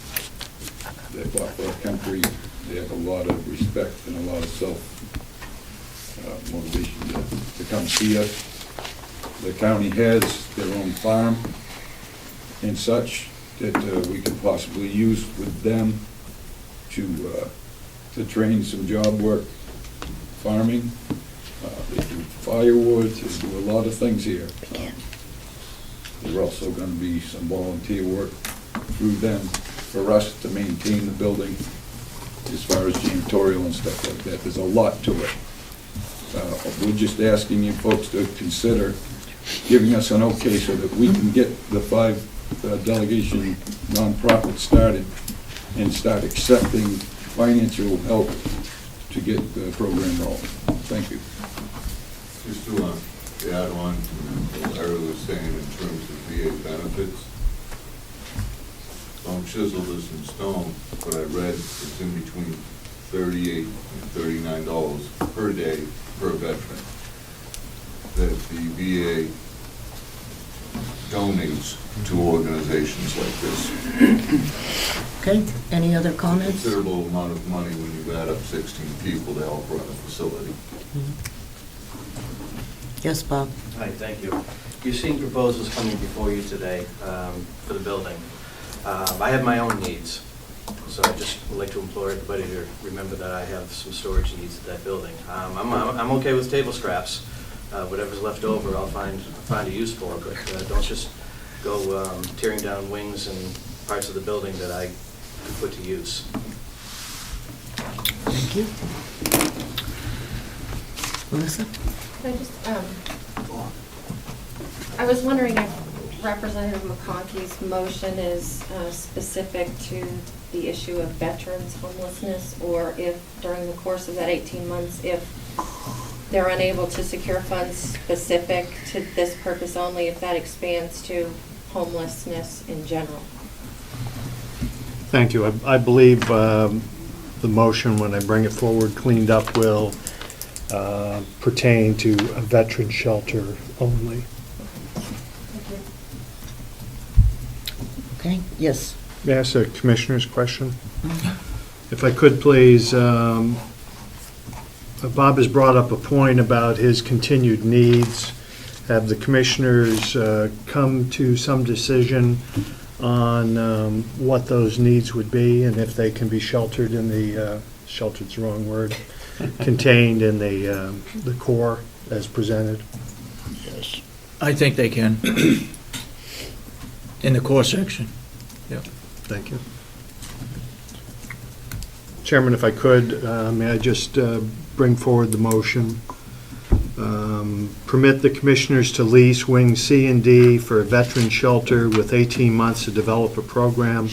They fought for our country. They have a lot of respect and a lot of self-motivation to come see us. The county has their own farm and such that we could possibly use with them to train some job work, farming. They do firewood, they do a lot of things here. There's also going to be some volunteer work through them for us to maintain the building as far as janitorial and stuff like that. There's a lot to it. We're just asking you folks to consider giving us an okay so that we can get the 5 delegation nonprofits started and start accepting financial help to get the program rolling. Thank you.
Just to add on to what Larry was saying in terms of VA benefits, don't chisel this in stone, but I read it's in between $38 and $39 per day per veteran that the VA donates to organizations like this.
Okay, any other comments?
Considerable amount of money when you add up 16 people to help run a facility.
Yes, Bob.
Hi, thank you. You've seen proposals coming before you today for the building. I have my own needs, so I just would like to implore everybody to remember that I have some storage needs at that building. I'm okay with table scraps. Whatever's left over, I'll find a use for, but don't just go tearing down wings and parts of the building that I could put to use.
Thank you. Melissa?
Can I just, I was wondering if Representative McConkey's motion is specific to the issue of veterans homelessness, or if during the course of that 18 months, if they're unable to secure funds specific to this purpose only, if that expands to homelessness in general.
Thank you. I believe the motion, when I bring it forward cleaned up, will pertain to a veteran shelter only.
Okay, yes.
May I ask a commissioner's question? If I could, please, Bob has brought up a point about his continued needs. Have the commissioners come to some decision on what those needs would be, and if they can be sheltered in the, sheltered's the wrong word, contained in the core as presented?
Yes. I think they can. In the core section. Yeah.
Thank you. Chairman, if I could, may I just bring forward the motion? Permit the commissioners to lease Wing C and D for a veteran shelter with 18 months to develop a program,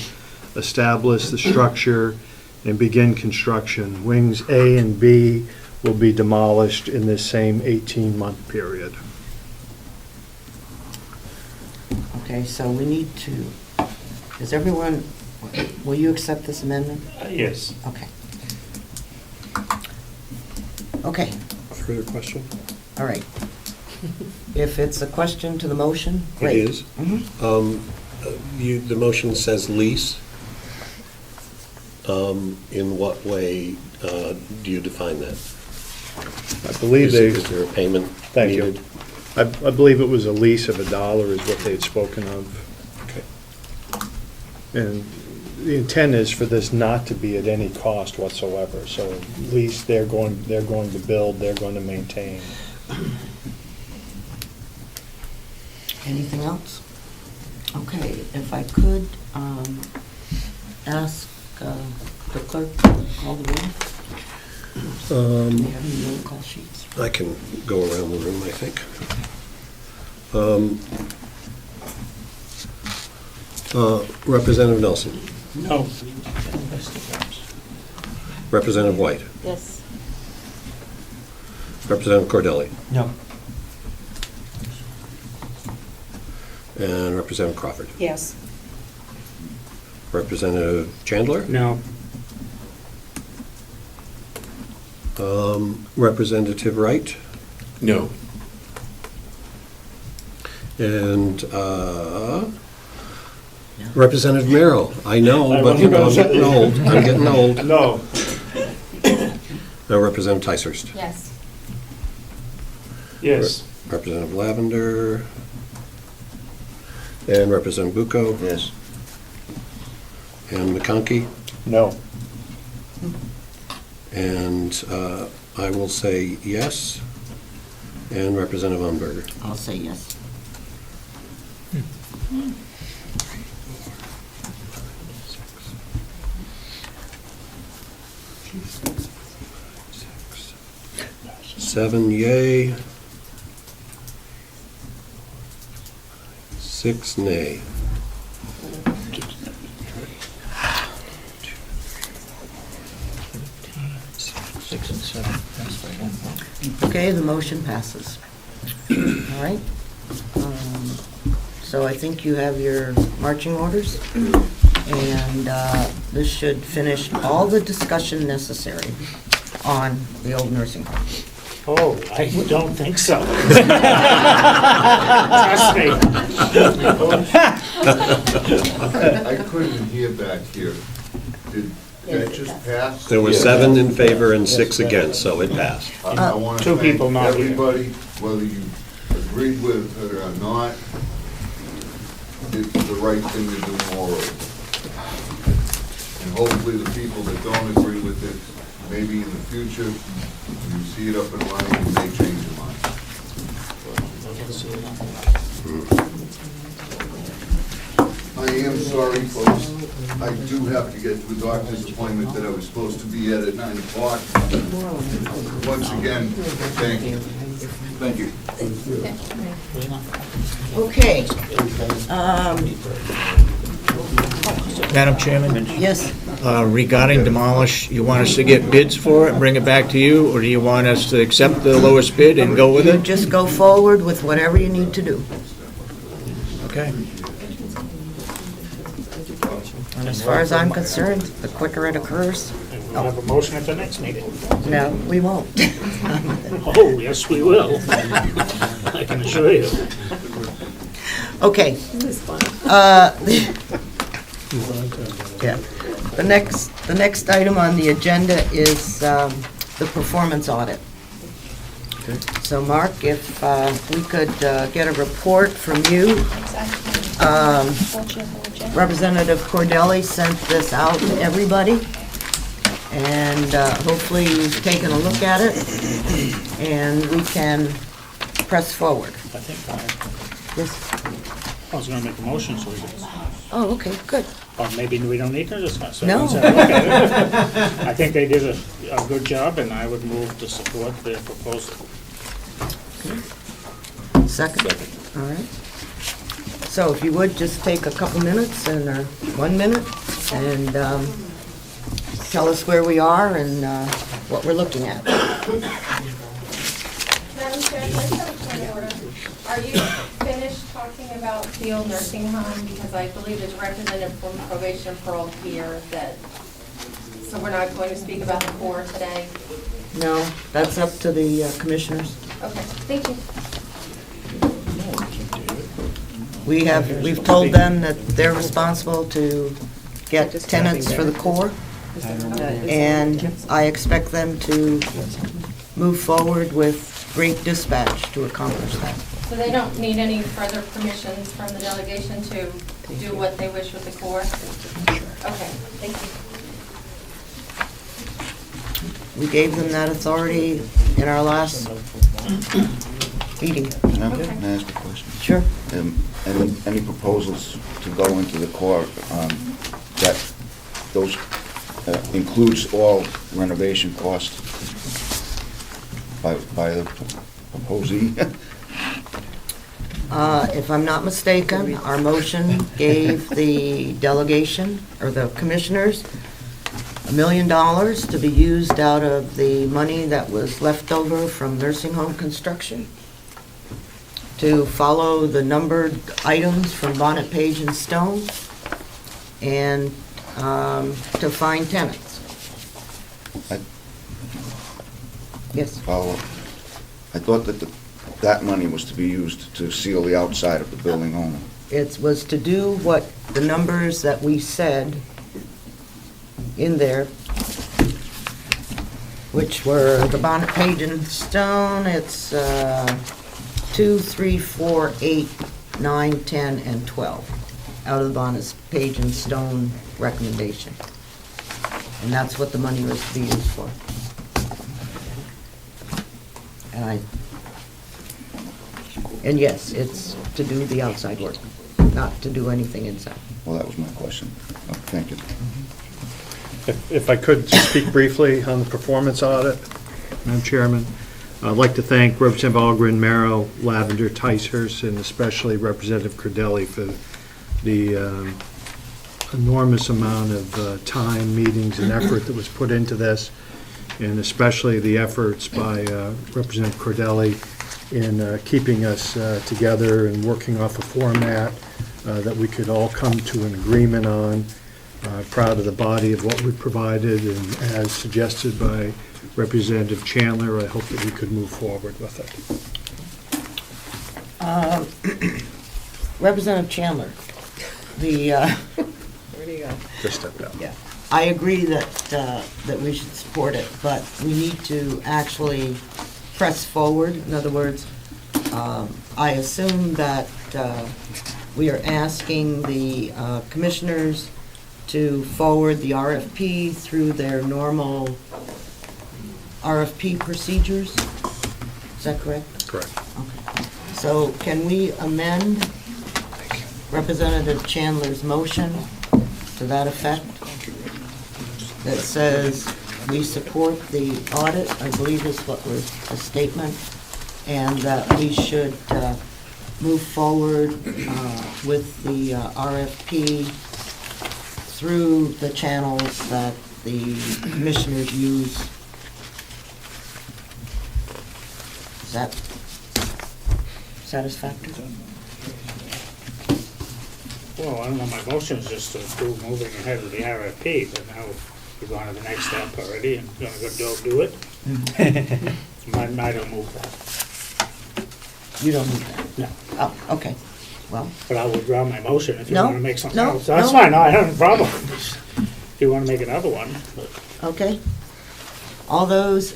establish the structure, and begin construction. Wings A and B will be demolished in this same 18-month period.
Okay, so we need to, is everyone, will you accept this amendment?
Yes.
Okay. Okay,
Further question?
all right. If it's a question to the motion,
It
great.
is. The motion says lease. In what way do you define that?
I believe
Is there a payment
Thank
needed?
you. I believe it was a lease of $1 is what they had spoken of.
Okay.
And the intent is for this not to be at any cost whatsoever. So lease, they're going to build, they're going to maintain.
Anything else? Okay, if I could ask the clerk to call the room. Do we have any roll call sheets?
I can go around the room, I think. Representative Nelson.
No.
Representative White.
Yes.
Representative Cordelli.
No.
And Representative Crawford.
Yes.
Representative Chandler.
No.
Representative Wright.
No.
And Representative Merrow. I know, but you know, I'm getting old. I'm getting old.
No.
Representative Ticehurst.
Yes.
Yes.
Representative Lavender. And Representative Bucco.
Yes.
And McConkey.
No.
And I will say yes. And Representative Umberger.
I'll say yes.
Seven yea. 6 nay.
Six and seven. That's by one vote.
Okay, the motion passes. All right. So I think you have your marching orders, and this should finish all the discussion necessary on the old nursing home.
Oh, I don't think so. Trust me.
I couldn't hear back here. Did that just pass?
There were 7 in favor and 6 against, so it passed.
I want to
Two
thank
people not here.
everybody, whether you agreed with it or not, it's the right thing to do morally. And hopefully the people that don't agree with it, maybe in the future, when you see it up and running, you may change your mind. I am sorry, folks. I do have to get to a doctor's appointment that I was supposed to be at 9 o'clock. Once again, thank you.
Thank you.
Okay.
Madam Chairman?
Yes,
Regarding demolish, you want us to get bids for it and bring it back to you, or do you want us to accept the lowest bid and go with
you
it?
just go forward with whatever you need to do.
Okay.
And as far as I'm concerned, the quicker it occurs,
We'll have a motion at the next meeting.
no, we won't.
Oh, yes, we will. I can assure you.
Okay. Yeah. The next item on the agenda is the performance audit. So Mark, if we could get a report from you. Representative Cordelli sent this out to everybody, and hopefully you've taken a look at it, and we can press forward.
I think
Yes.
I was gonna make a motion, so we can,
Oh, okay, good.
or maybe we don't need to discuss it.
No.
Once I look at it, I think they did a good job, and I would move to support their proposal.
Second? All right. So if you would, just take a couple minutes, and or 1 minute, and tell us where we are and what we're looking at.
Madam Chair, can I have a point of order? Are you finished talking about the old nursing home? Because I believe there's a representative from probation and parole here that, so we're not going to speak about the core today?
No, that's up to the commissioners.
Okay, thank you.
We've told them that they're responsible to get tenants for the core, and I expect them to move forward with great dispatch to accomplish that.
So they don't need any further permissions from the delegation to do what they wish with the core? Okay, thank you.
We gave them that authority in our last meeting.
Can I ask a question?
Sure.
Any proposals to go into the core that those includes all renovation costs by the proposee?
If I'm not mistaken, our motion gave the delegation, or the commissioners, $1 million to be used out of the money that was left over from nursing home construction to follow the numbered items from Bonnet, Page, and Stone, and to find tenants. Yes.
I thought that that money was to be used to seal the outside of the building only.
It was to do what the numbers that we said in there, which were the Bonnet, Page, and Stone. It's 2, 3, 4, 8, 9, 10, and 12 out of the Bonnet, Page, and Stone recommendation. And that's what the money was to be used for. And yes, it's to do the outside work, not to do anything inside.
Well, that was my question. Thank you.
If I could speak briefly on the performance audit, Madam Chairman, I'd like to thank Representative Algren, Merrow, Lavender, Ticehurst, and especially Representative Cordelli for the enormous amount of time, meetings, and effort that was put into this, and especially the efforts by Representative Cordelli in keeping us together and working off a format that we could all come to an agreement on. Proud of the body of what we provided, and as suggested by Representative Chandler, I hope that we could move forward with
it. Representative Chandler,
Where do you go?
Just step down.
Yeah, I agree that we should support it, but we need to actually press forward. In other words, I assume that we are asking the commissioners to forward the RFP through their normal RFP procedures. Is that correct?
Correct.
Okay. So can we amend Representative Chandler's motion to that effect that says we support the audit, I believe is what was the statement, and that we should move forward with the RFP through the channels that the commissioners use. Is that satisfactory?
Well, I don't know, my motion is just to approve moving ahead with the RFP, but now we're going to the next step already, and you're gonna go do it. I don't move that.
You don't move that?
No.
Oh, okay, well.
But I'll withdraw my motion if you
No,
want to make something
no,
else. That's
no.
fine, no, I don't have a problem. If you want to make another one, but.
Okay. All those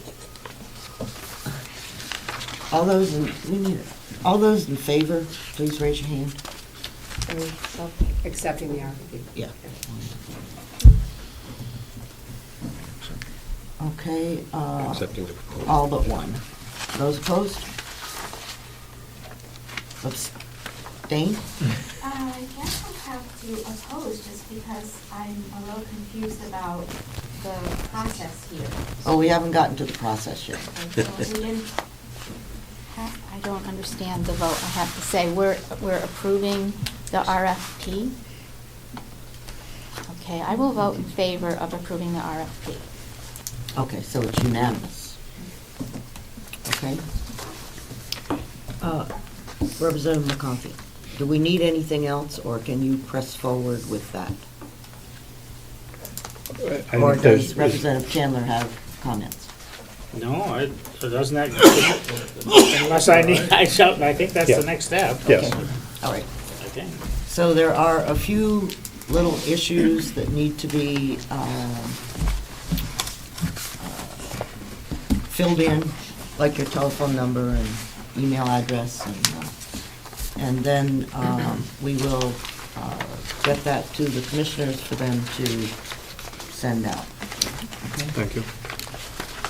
in favor, please raise your hand.
Accepting the RFP.
Yeah. Okay,
Accepting the proposal.
all but one. Those opposed? Abstain?
I guess I'll have to oppose just because I'm a little confused about the process here.
Oh, we haven't gotten to the process yet.
So we didn't I don't understand the vote, I have to say. We're approving the RFP. Okay, I will vote in favor of approving the RFP.
Okay, so it's unanimous. Okay. Representative McConkey, do we need anything else, or can you press forward with that? Or does Representative Chandler have comments?
No, doesn't that, unless I need, I think that's the next step.
Yes.
All right.
Okay.
So there are a few little issues that need to be filled in, like your telephone number and email address, and then we will get that to the commissioners for them to send out. Okay?
Thank you.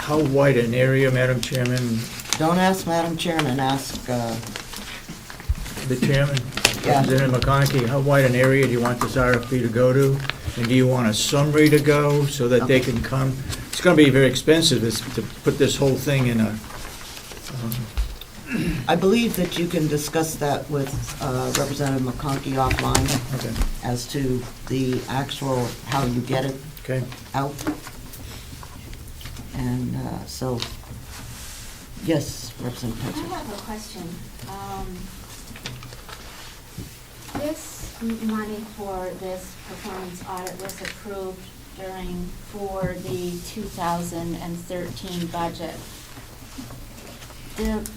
How wide an area, Madam Chairman?
Don't ask Madam Chairman, ask,
The chairman?
Yeah.
Representative McConkey, how wide an area do you want this RFP to go to? And do you want a summary to go so that they can come? It's gonna be very expensive to put this whole thing in a,
I believe that you can discuss that with Representative McConkey offline
okay.
as to the actual, how you get it
Okay.
out. And so, yes, Representative
I
Petzer.
have a question. This money for this performance audit was approved for the 2013 budget. The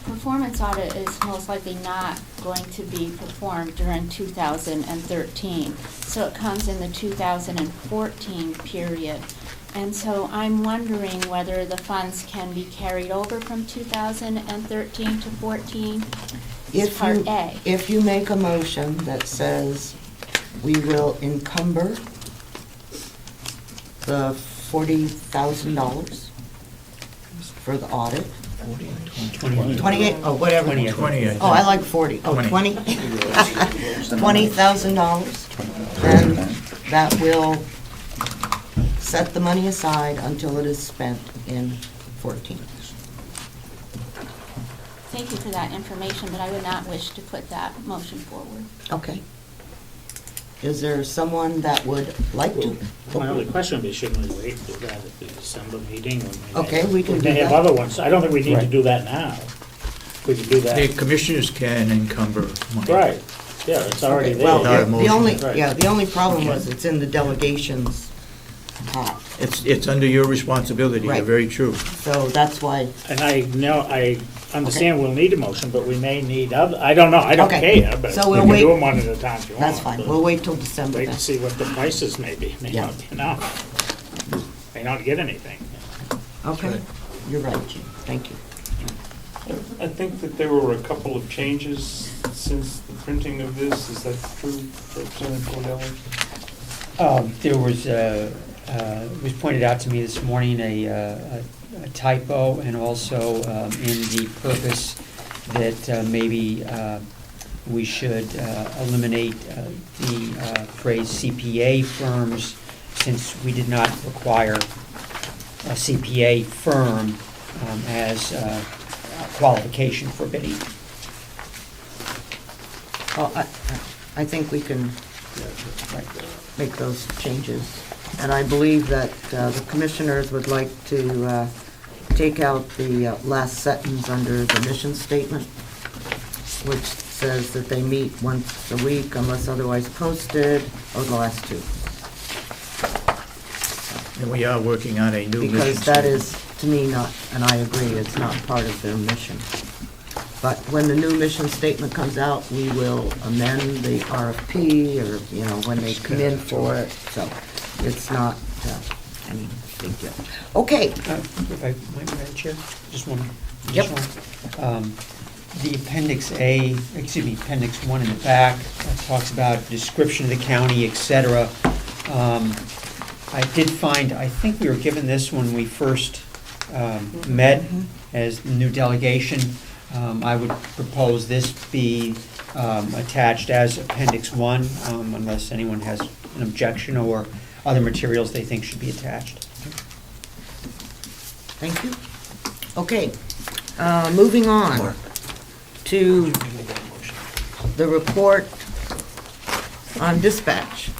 performance audit is most likely not going to be performed during 2013, so it comes in the 2014 period. And so I'm wondering whether the funds can be carried over from 2013 to 14. It's part A.
If you make a motion that says we will encumber the $40,000 for the audit. 28, oh, whatever.
20.
Oh, I like 40. Oh, 20? $20,000. Then that will set the money aside until it is spent in 14.
Thank you for that information, but I would not wish to put that motion forward.
Okay. Is there someone that would like to?
My only question would be, shouldn't we wait and do that at the December meeting? When
Okay, we can do
They have
that.
other ones. I don't think we need to do that now. We can do
The
that.
commissioners can encumber money.
Right, yeah, it's already
Okay,
there.
well,
Without a
the only,
motion.
yeah, the only problem was it's in the delegation's pot.
It's under your responsibility, you're
Right.
very true.
So that's why,
And I understand we'll need a motion, but we may need other, I don't know, I don't
Okay.
care, but
So
we
we'll
can
wait.
do them one at a time if you want.
that's fine.
but
We'll wait till December
Wait
then.
and see what the prices may be, may
Yeah.
not be enough. May not get anything.
Okay, you're right, Jim. Thank you.
I think that there were a couple of changes since the printing of this. Is that true, Representative Cordelli?
There was, it was pointed out to me this morning, a typo, and also in the purpose that maybe we should eliminate the phrase CPA firms, since we did not require a CPA firm as a qualification for bidding.
Well, I think we can make those changes. And I believe that the commissioners would like to take out the last sentence under the mission statement, which says that they meet once a week unless otherwise posted, or the last two.
And we are working on a new mission.
Because that is, to me, not, and I agree, it's not part of their mission. But when the new mission statement comes out, we will amend the RFP, or, you know, when they come in for it, so it's not any big deal. Okay.
If I might, Madam Chair, just one.
Yep.
One. The Appendix A, excuse me, Appendix 1 in the back talks about description of the county, et cetera. I did find, I think we were given this when we first met as the new delegation. I would propose this be attached as Appendix 1, unless anyone has an objection or other materials they think should be attached.
Thank you. Okay, moving on to the report on dispatch.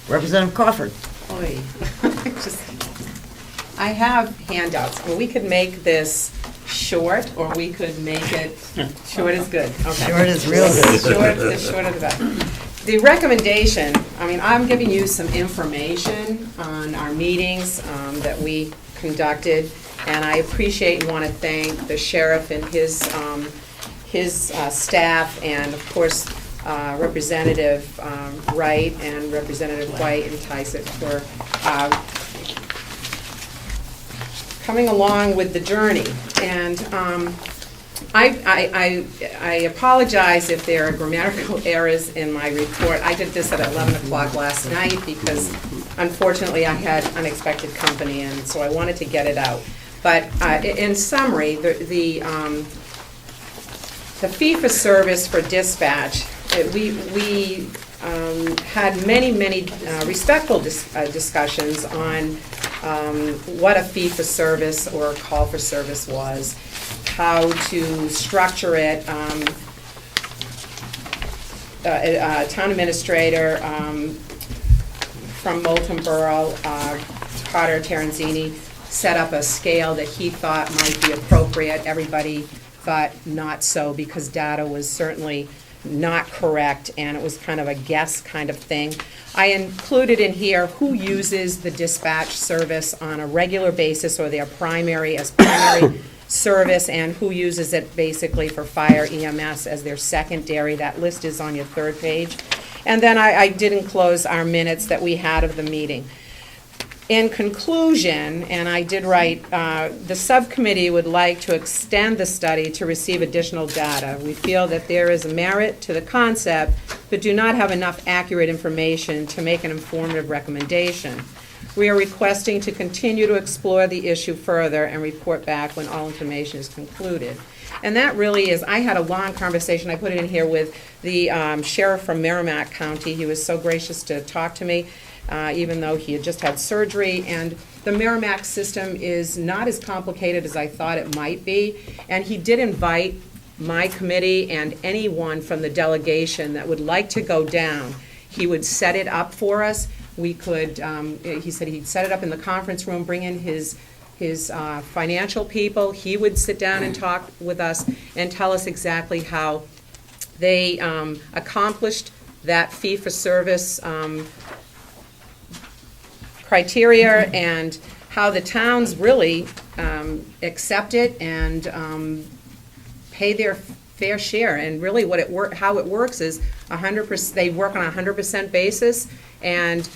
Representative Crawford.
Oy. I have handouts. Well, we could make this short, or we could make it, short is good. Okay.
Short is real good.
The shorter the better. The recommendation, I mean, I'm giving you some information on our meetings that we conducted, and I appreciate and want to thank the sheriff and his staff, and of course, Representative Wright and Representative White and Ticehurst for coming along with the journey. And I apologize if there are grammatical errors in my report. I did this at 11 o'clock last night because unfortunately I had unexpected company, and so I wanted to get it out. But in summary, the fee-for-service for dispatch, we had many respectful discussions on what a fee-for-service or a call-for-service was, how to structure it. Town administrator from Moulton Borough, Carter Terenzini, set up a scale that he thought might be appropriate. Everybody thought not so, because data was certainly not correct, and it was kind of a guess kind of thing. I included in here who uses the dispatch service on a regular basis, or their primary service, and who uses it basically for fire EMS as their secondary. That list is on your third page. And then I did enclose our minutes that we had of the meeting. In conclusion, and I did write, the subcommittee would like to extend the study to receive additional data. We feel that there is a merit to the concept, but do not have enough accurate information to make an informative recommendation. We are requesting to continue to explore the issue further and report back when all information is concluded. And that really is, I had a long conversation, I put it in here, with the sheriff from Merrimack County. He was so gracious to talk to me, even though he had just had surgery. And the Merrimack system is not as complicated as I thought it might be. And he did invite my committee and anyone from the delegation that would like to go down. He would set it up for us. We could, he said he'd set it up in the conference room, bring in his financial people. He would sit down and talk with us and tell us exactly how they accomplished that fee-for-service criteria, and how the towns really accept it and pay their fair share. And really how it works is 100%, they work on a 100% basis, and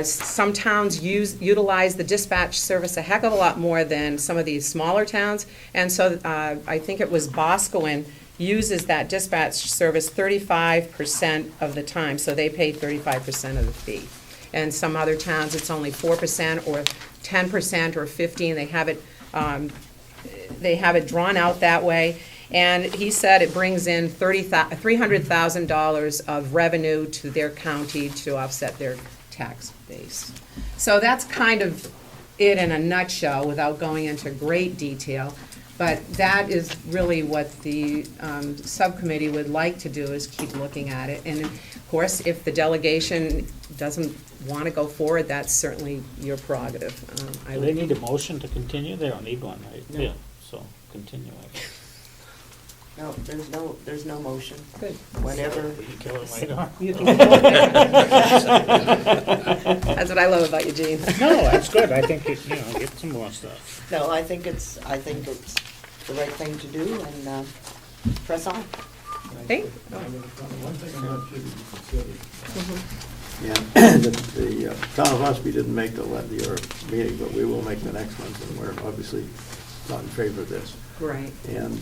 some towns utilize the dispatch service a heck of a lot more than some of these smaller towns. And so I think it was Boscawen uses that dispatch service 35% of the time, so they pay 35% of the fee. And some other towns, it's only 4% or 10% or 15%. They have it drawn out that way. And he said it brings in $300,000 of revenue to their county to offset their tax base. So that's kind of it in a nutshell, without going into great detail. But that is really what the subcommittee would like to do, is keep looking at it. And of course, if the delegation doesn't want to go forward, that's certainly your prerogative.
Do they need a motion to continue? They don't need one, right?
No.
Yeah, so continue.
No, there's no motion.
Good.
Whenever.
You can kill it later.
You can That's what I love about you, Gene.
No, that's good. I think, get some more stuff.
No, I think it's the right thing to do, and press on.
Hey?
One thing I want you to consider.
Mm-hmm.
Yeah, the town of Ossipee didn't make your meeting, but we will make the next ones, and we're obviously not in favor of this.
Right.
And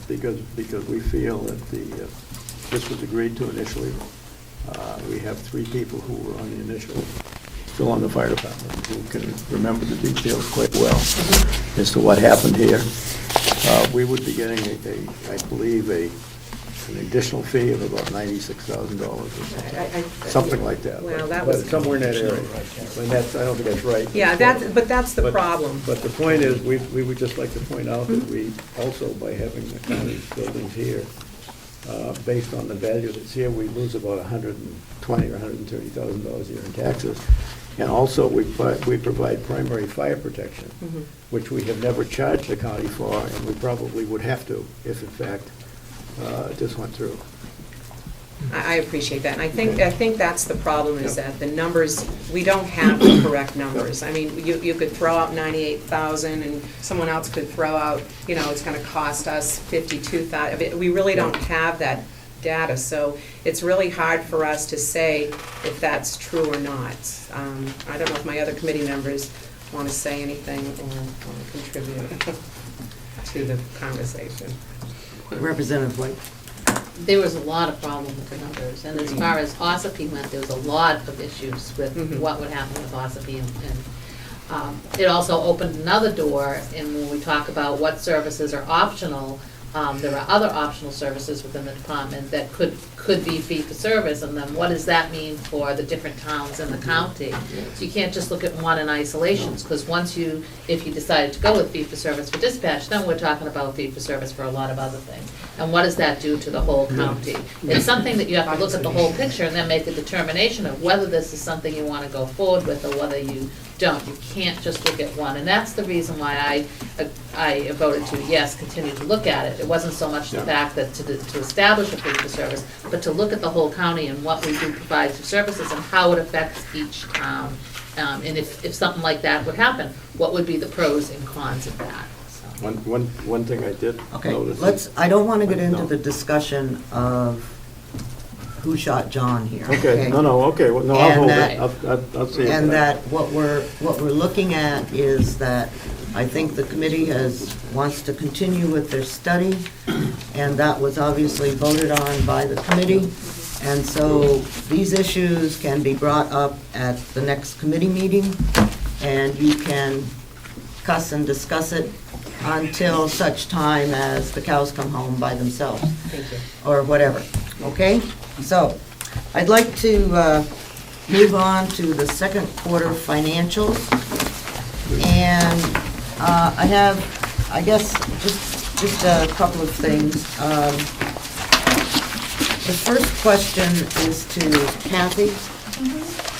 because we feel that this was agreed to initially, we have 3 people who were on the initial, still on the fire department, who can remember the details quite well as to what happened here. We would be getting I believe, an additional fee of about $96,000 or something like that.
Well, that
But
was
somewhere in that area. And I don't think that's right.
Yeah, but that's the problem.
But the point is, we would just like to point out that we also, by having the county's buildings here, based on the value that's here, we lose about $120,000 or $130,000 a year in taxes. And also, we provide primary fire protection, which we have never charged the county for, and we probably would have to if, in fact, it just went through.
I appreciate that, and I think that's the problem, is that the numbers, we don't have the correct numbers. I mean, you could throw out 98,000, and someone else could throw out, it's gonna cost us 52,000. We really don't have that data, so it's really hard for us to say if that's true or not. I don't know if my other committee members want to say anything or contribute to the conversation.
Representative White.
There was a lot of problem with the numbers, and as far as Ossipee went, there was a lot of issues with what would happen with Ossipee, and it also opened another door, and when we talk about what services are optional, there are other optional services within the department that could be fee-for-service, and then what does that mean for the different towns in the county? So you can't just look at one in isolations, because if you decided to go with fee-for-service for dispatch, then we're talking about fee-for-service for a lot of other things. And what does that do to the whole county? It's something that you have to look at the whole picture and then make a determination of whether this is something you want to go forward with or whether you don't. You can't just look at one, and that's the reason why I voted to, yes, continue to look at it. It wasn't so much the fact that to establish a fee-for-service, but to look at the whole county and what we do provide for services and how it affects each town. And if something like that would happen, what would be the pros and cons of that? So.
One thing I did notice.
I don't want to get into the discussion of who shot John here.
Okay, okay, well, no, I'll hold it, I'll see.
And that what we're looking at is that I think the committee wants to continue with their study, and that was obviously voted on by the committee. And so these issues can be brought up at the next committee meeting, and you can cuss and discuss it until such time as the cows come home by themselves.
Thank you.
Or whatever, okay? So, I'd like to move on to the second quarter financials. And I have, I guess, just a couple of things. The first question is to Kathy.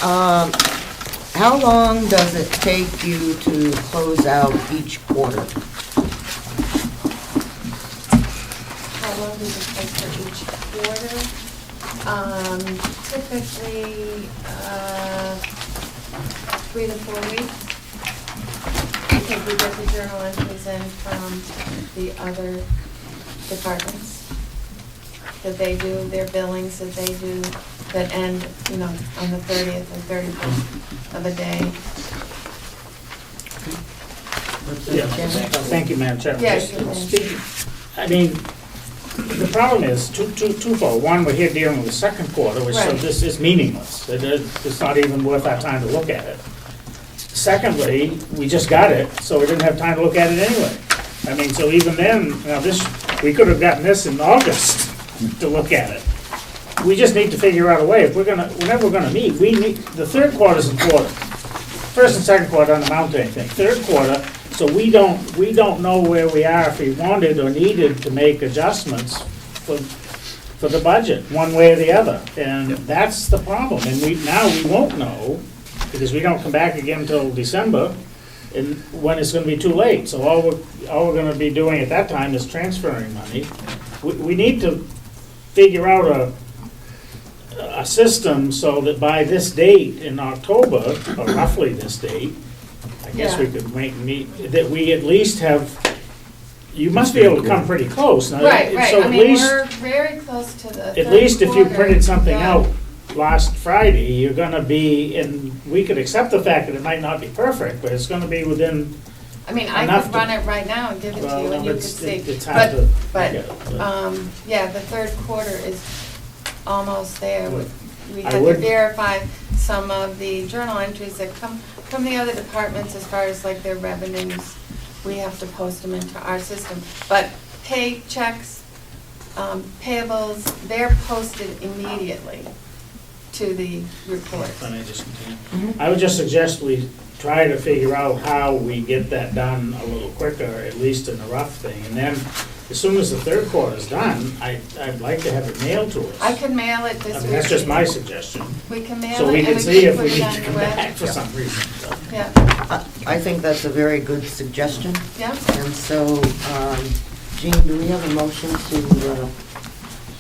How long does it take you to close out each quarter?
How long does it take for each quarter? Typically, 3 to 4 weeks. Because we get the journal entries in from the other departments. That they do, their billings that they do, that end, on the 30th or 31st of a day.
Thank you, Madam Chair.
Yes.
I mean, the problem is twofold. One, we're here dealing with the second quarter, which so
Right.
this is meaningless. It's not even worth our time to look at it. Secondly, we just got it, so we didn't have time to look at it anyway. I mean, so even then, this We could have gotten this in August to look at it. We just need to figure out a way, if whenever we're gonna meet, the third quarter's important. First and second quarter don't amount to anything. Third quarter, so we don't know where we are if we wanted or needed to make adjustments for the budget, one way or the other. And that's the problem. And we won't know, because we don't come back again until December, and when it's gonna be too late. So all we're gonna be doing at that time is transferring money. We need to figure out a system so that by this date in October, or roughly this date, I guess we could that we at least have, you must be able to come pretty close. Now,
Right,
so
I
at
mean,
least-
we're very close to the
At least if you
third
printed something
quarter.
out last Friday, you're gonna be, and we could accept the fact that it might not be perfect, but it's gonna be within,
I mean, I
enough
could
to-
run it right now and give it to
Well,
you, and you could
it's-
see.
it's hard to
But,
get, but-
yeah, the third quarter is almost there. We
I
had to
would-
verify some of the journal entries that come from the other departments as far as like their revenues. We have to post them into our system. But paychecks, payables, they're posted immediately to the report.
I would just suggest we try to figure out how we get that done a little quicker, at least in a rough thing. And then, as soon as the third quarter's done, I'd like to have it mailed to us.
I can mail it
I
this
mean,
week.
that's just my suggestion.
We can mail
So
it
we
and
can
we
see
can
if
put
we
it
need
on
to
the
come
web.
back for some reason. So.
Yeah,
I think that's a very good suggestion.
yeah.
And so, Jean, do we have a motion to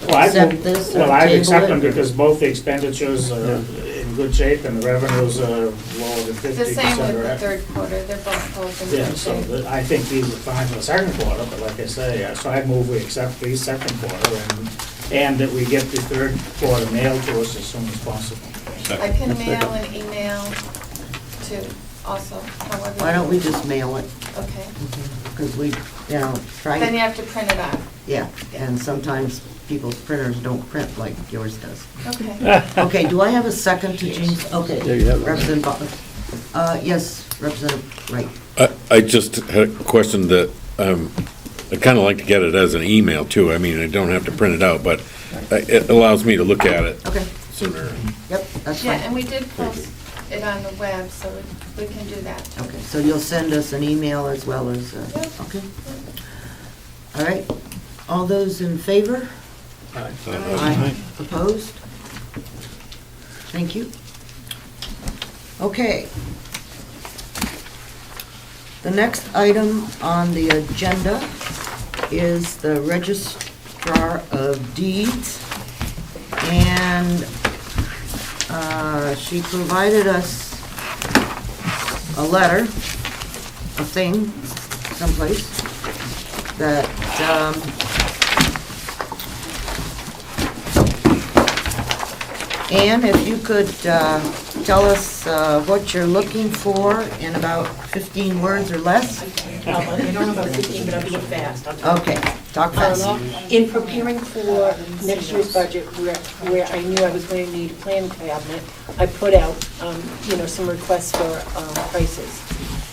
Well,
accept this? or
Well, I'd
table
accept
it?
them because both the expenditures are in good shape and the revenues are lower than 50%.
The same with the third quarter, they're both in
Yeah,
good
so
shape.
I think these are fine for the second quarter, but like I say, so I'd move we accept these second quarter and that we get the third quarter mailed to us as soon as possible.
I can mail and email to also, however.
Why don't we just mail it?
Okay.
Because we, try.
Then you have to print it out.
Yeah, and sometimes people's printers don't print like yours does.
Okay.
Okay, do I have a second to Jean's? Okay.
There you have it.
Representative Butler. Yes, Representative Wright.
I just had a question that, I'd kind of like to get it as an email too. I mean, I don't have to print it out, but it allows me to look at it
Okay.
sooner.
Yep, that's
Yeah,
fine.
and we did post it on the web, so we can do that.
Okay, so you'll send us an email as well as, okay. All right, all those in favor? Aye. Opposed? Thank you. Okay. The next item on the agenda is the Registrar of Deeds. And she provided us a letter, a thing, someplace, that Ann, if you could tell us what you're looking for in about 15 words or less?
I don't know about 15, but I'll be fast.
Okay, talk fast.
In preparing for next year's budget, where I knew I was going to need a plan cabinet, I put out, some requests for prices.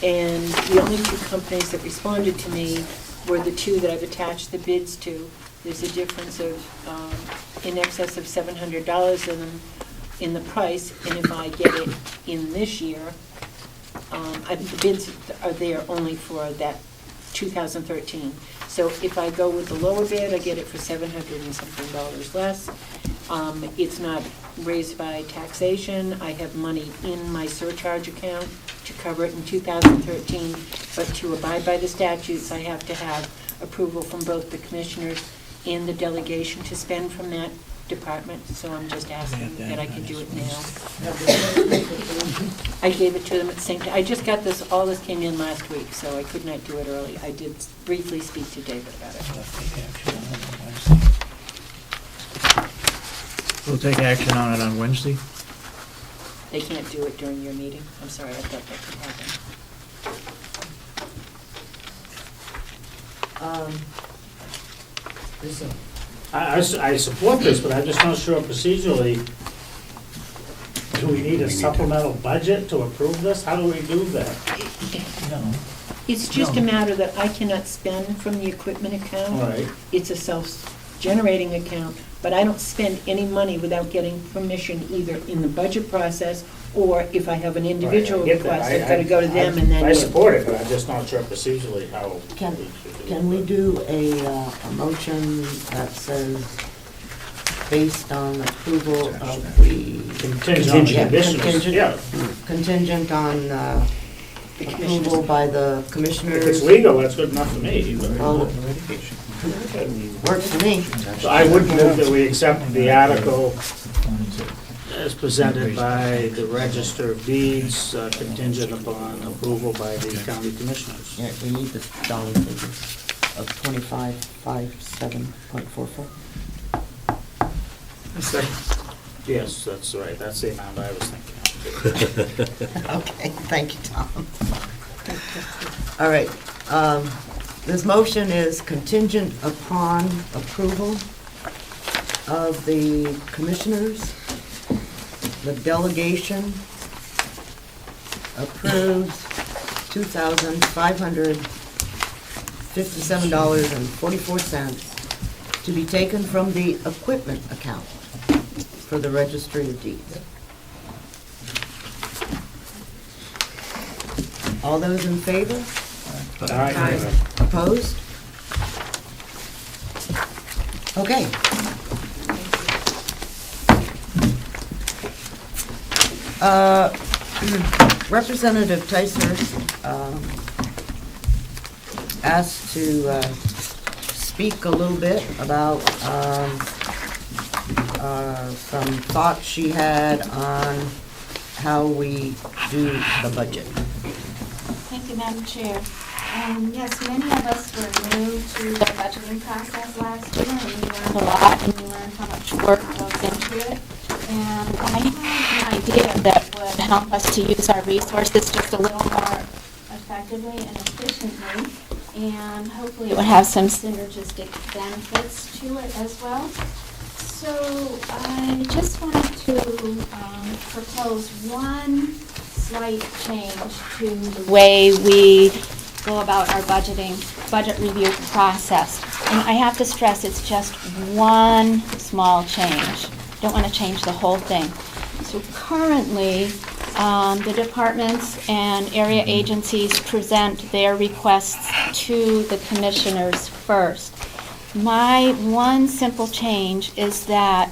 And the only two companies that responded to me were the two that I've attached the bids to. There's a difference of in excess of $700 in the price, and if I get it in this year, the bids are there only for that 2013. So if I go with the lower bid, I get it for $700 and something less. It's not raised by taxation. I have money in my surcharge account to cover it in 2013, but to abide by the statutes, I have to have approval from both the commissioners and the delegation to spend from that department, so I'm just asking that I can do it now. I gave it to them at the same time. I just got this, all this came in last week, so I could not do it early. I did briefly speak to David about it.
We'll take action on it on Wednesday.
They can't do it during your meeting. I'm sorry, I thought that could happen.
I support this, but I'm just not sure procedurally, do we need a supplemental budget to approve this? How do we do that?
It's just a matter that I cannot spend from the equipment account.
Right.
It's a self-generating account, but I don't spend any money without getting permission either in the budget process or if I have an individual
Right, I get that.
request, I've got to go to them and then.
I support it, but I'm just not sure procedurally how.
Can we do a motion that says, based on approval of the...
Contingent
Yeah,
conditions, yeah.
Contingent on approval by the commissioners.
If it's legal, that's good enough for me.
Well, works for me.
So I would move that we accept the article as presented by the Register of Deeds, contingent upon approval by the county commissioners.
Yeah, we need the dollar figures of 2557.44.
Yes, that's right, that's the amount I was thinking of.
Okay, thank you, Tom. All right, this motion is contingent upon approval of the commissioners. The delegation approves $2,557.44 to be taken from the equipment account for the Registry of Deeds. All those in favor?
Aye.
Opposed? Okay. Representative Ticehurst asked to speak a little bit about some thoughts she had on how we do the budget.
Thank you, Madam Chair. Yes, many of us were new to the budgeting process last year, and we learned a lot, and we learned how much work goes into it. And I have an idea that would help us to use our resources just a little more effectively and efficiently, and hopefully it would have some synergistic benefits to it as well. So I just wanted to propose one slight change to the way we go about our budget review process. And I have to stress, it's just one small change. Don't want to change the whole thing. So currently, the departments and area agencies present their requests to the commissioners first. My one simple change is that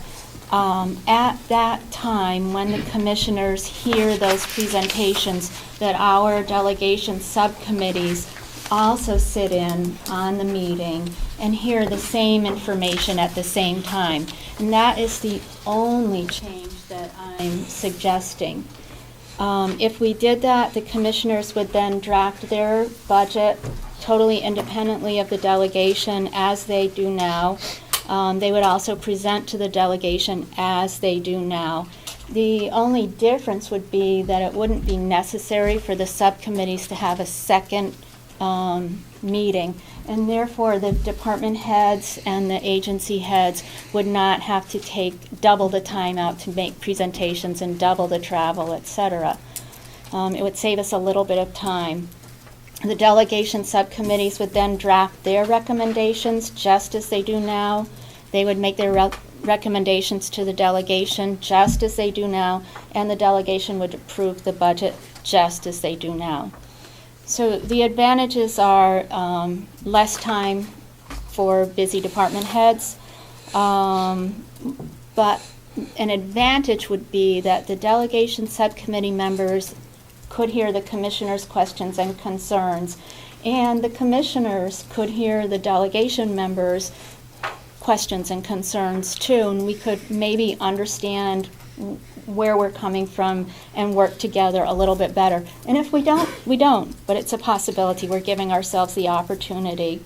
at that time, when the commissioners hear those presentations, that our delegation subcommittees also sit in on the meeting and hear the same information at the same time. And that is the only change that I'm suggesting. If we did that, the commissioners would then draft their budget totally independently of the delegation as they do now. They would also present to the delegation as they do now. The only difference would be that it wouldn't be necessary for the subcommittees to have a second meeting, and therefore the department heads and the agency heads would not have to take double the time out to make presentations and double the travel, etc. It would save us a little bit of time. The delegation subcommittees would then draft their recommendations just as they do now. They would make their recommendations to the delegation just as they do now, and the delegation would approve the budget just as they do now. So the advantages are less time for busy department heads, but an advantage would be that the delegation subcommittee members could hear the commissioners' questions and concerns, and the commissioners could hear the delegation members' questions and concerns too, and we could maybe understand where we're coming from and work together a little bit better. And if we don't, we don't, but it's a possibility. We're giving ourselves the opportunity.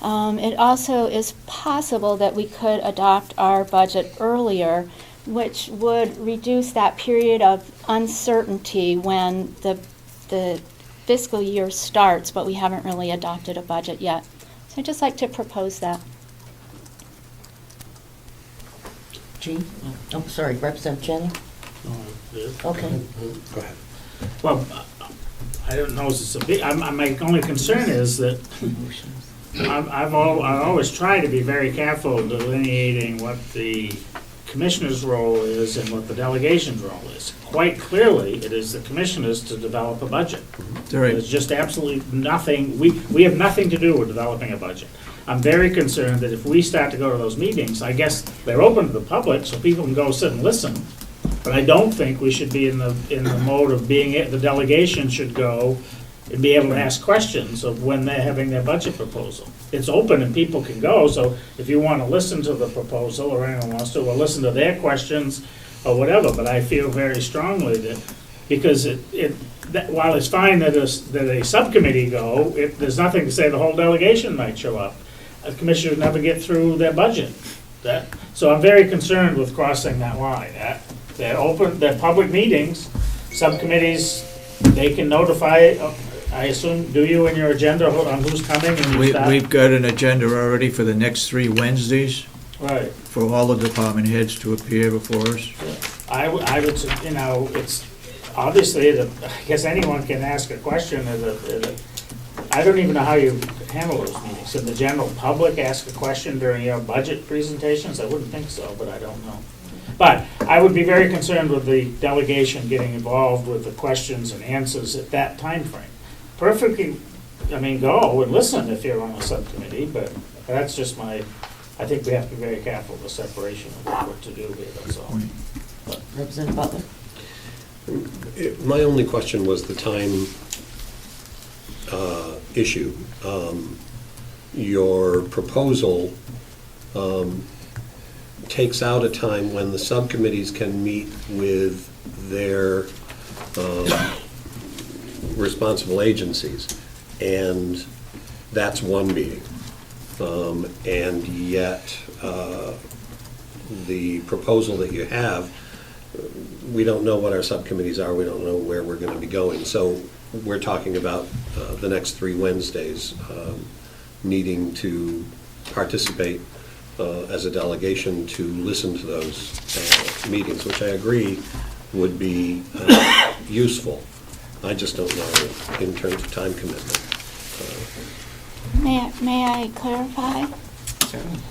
It also is possible that we could adopt our budget earlier, which would reduce that period of uncertainty when the fiscal year starts, but we haven't really adopted a budget yet. So I'd just like to propose that.
Jean? Oh, sorry, Representative Chandler? Okay.
Go ahead. Well, I don't know if it's a big, my only concern is that I always try to be very careful delineating what the commissioner's role is and what the delegation's role is. Quite clearly, it is the commissioners to develop a budget.
Right.
There's just absolutely nothing, we have nothing to do with developing a budget. I'm very concerned that if we start to go to those meetings, I guess they're open to the public, so people can go sit and listen. But I don't think we should be in the mode of being, the delegation should go and be able to ask questions of when they're having their budget proposal. It's open and people can go, so if you want to listen to the proposal, or anyone wants to, or listen to their questions, or whatever, but I feel very strongly that, because while it's fine that a subcommittee go, there's nothing to say the whole delegation might show up. The commissioners never get through their budget. So I'm very concerned with crossing that line. They're open, they're public meetings, subcommittees, they can notify, I assume, do you in your agenda on who's coming and who's not?
We've got an agenda already for the next 3 Wednesdays.
Right.
For all the department heads to appear before us.
I would, it's, obviously, I guess anyone can ask a question I don't even know how you handle those meetings. Can the general public ask a question during your budget presentations? I wouldn't think so, but I don't know. But I would be very concerned with the delegation getting involved with the questions and answers at that time frame. Perfectly, go and listen if you're on a subcommittee, but that's just I think we have to be very careful of the separation of what to do here, that's all.
Representative Butler?
My only question was the time issue. Your proposal takes out a time when the subcommittees can meet with their responsible agencies, and that's one meeting. And yet, the proposal that you have, we don't know what our subcommittees are, we don't know where we're going to be going. So we're talking about the next 3 Wednesdays, needing to participate as a delegation to listen to those meetings, which I agree would be useful. I just don't know in terms of time commitment.
May I clarify?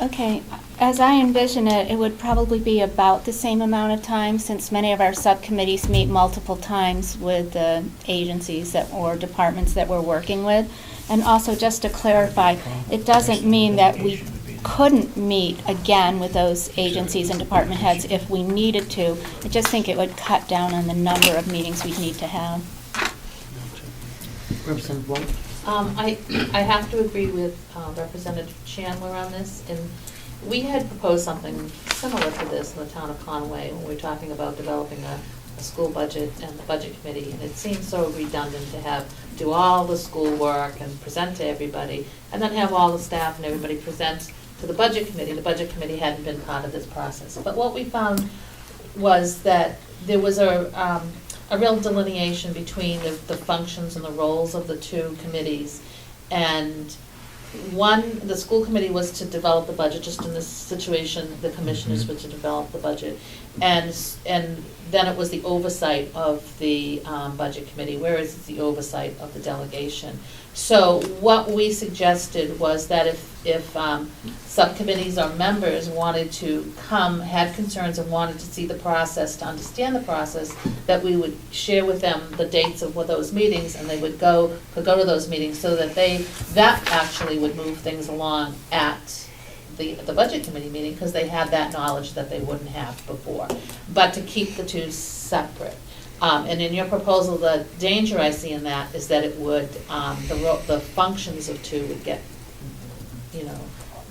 Okay, as I envision it, it would probably be about the same amount of time, since many of our subcommittees meet multiple times with the agencies or departments that we're working with. And also, just to clarify, it doesn't mean that we couldn't meet again with those agencies and department heads if we needed to. I just think it would cut down on the number of meetings we'd need to have.
Representative White?
I have to agree with Representative Chandler on this, and we had proposed something similar to this in the town of Conway when we were talking about developing a school budget and the budget committee, and it seemed so redundant to do all the school work and present to everybody, and then have all the staff and everybody present to the budget committee. The budget committee hadn't been part of this process. But what we found was that there was a real delineation between the functions and the roles of the 2 committees. And the school committee was to develop the budget. Just in this situation, the commissioners were to develop the budget. And then it was the oversight of the budget committee, whereas it's the oversight of the delegation. So what we suggested was that if subcommittees or members wanted to come, had concerns and wanted to see the process, to understand the process, that we would share with them the dates of those meetings, and they could go to those meetings, so that that actually would move things along at the budget committee meeting, because they had that knowledge that they wouldn't have before. But to keep the 2 separate. And in your proposal, the danger I see in that is that it would, the functions of 2 would get,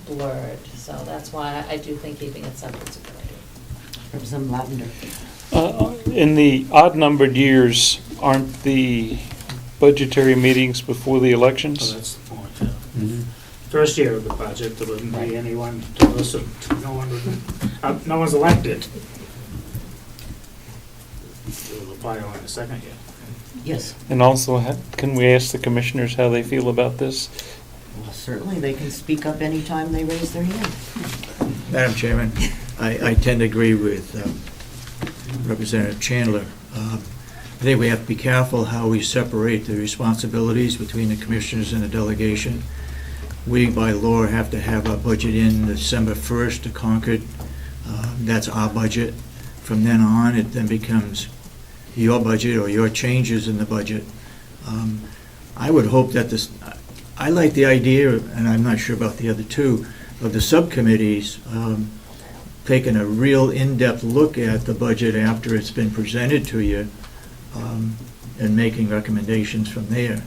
blurred. So that's why I do think keeping it separate is a good idea.
Representative Lavender?
In the odd-numbered years, aren't the budgetary meetings before the elections?
So that's the point, yeah. Mm-hmm. First year of the budget, there wouldn't be anyone to listen to. No one's elected. It will apply only in the second year.
Yes.
And also, can we ask the commissioners how they feel about this?
Well, certainly, they can speak up anytime they raise their hand.
Madam Chairman, I tend to agree with Representative Chandler. think we have to be careful how we separate the responsibilities between the commissioners and the delegation. We, by law, have to have our budget in December 1st to Concord. That's our budget. From then on, it then becomes your budget or your changes in the budget. I would hope that this, I like the idea, and I'm not sure about the other two, of the subcommittees taking a real in-depth look at the budget after it's been presented to you and making recommendations from there.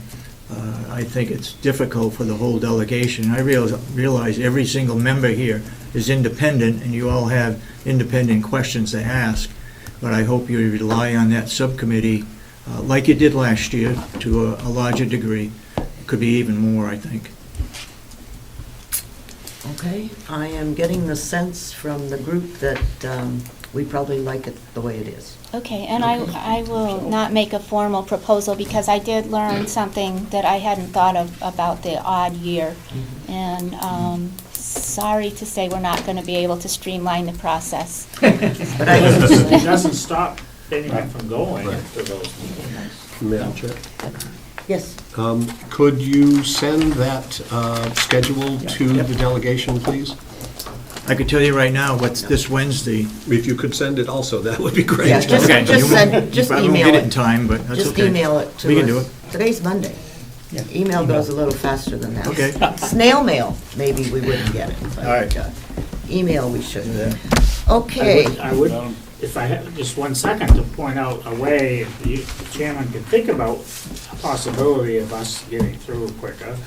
I think it's difficult for the whole delegation. I realize every single member here is independent, and you all have independent questions to ask, but I hope you rely on that subcommittee, like you did last year, to a larger degree. Could be even more, I think.
Okay, I am getting the sense from the group that we probably like it the way it is.
Okay, and I will not make a formal proposal because I did learn something that I hadn't thought of about the odd year. And sorry to say we're not going to be able to streamline the process.
It doesn't stop anyone from going to those meetings.
Madam Chair?
Yes.
Could you send that schedule to the delegation, please?
I could tell you right now what's this Wednesday.
If you could send it also, that would be great.
Yeah, just
I won't
email
get
it
in time, but that's okay.
Just email it to us.
We can do it.
Today's Monday.
Yeah.
Email goes a little faster than that.
Okay.
Snail mail, maybe we wouldn't get it. But,
all right.
Email we should. Okay.
I would, if I had just 1 second to point out a way the chairman could think about a possibility of us getting through quicker,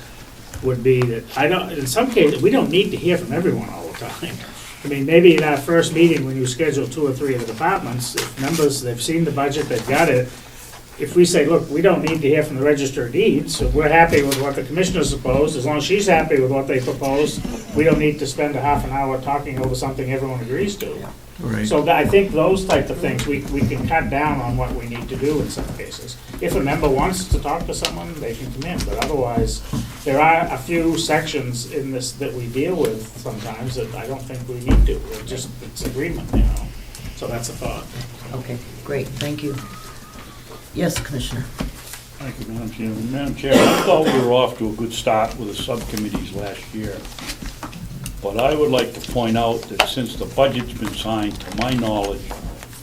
would be that in some cases, we don't need to hear from everyone all the time. I mean, maybe in our first meeting, when you schedule 2 or 3 of the departments, if members, they've seen the budget, they've got it, if we say, look, we don't need to hear from the Register of Deeds, so we're happy with what the commissioners proposed, as long as she's happy with what they propose, we don't need to spend a half an hour talking over something everyone agrees to.
Right.
So I think those type of things, we can cut down on what we need to do in some cases. If a member wants to talk to someone, they can come in, but otherwise, there are a few sections in this that we deal with sometimes that I don't think we need to. It's agreement, So that's a thought.
Okay, great, thank you. Yes, Commissioner.
Thank you, Madam Chair. Madam Chair, I thought we were off to a good start with the subcommittees last year. But I would like to point out that since the budget's been signed, to my knowledge,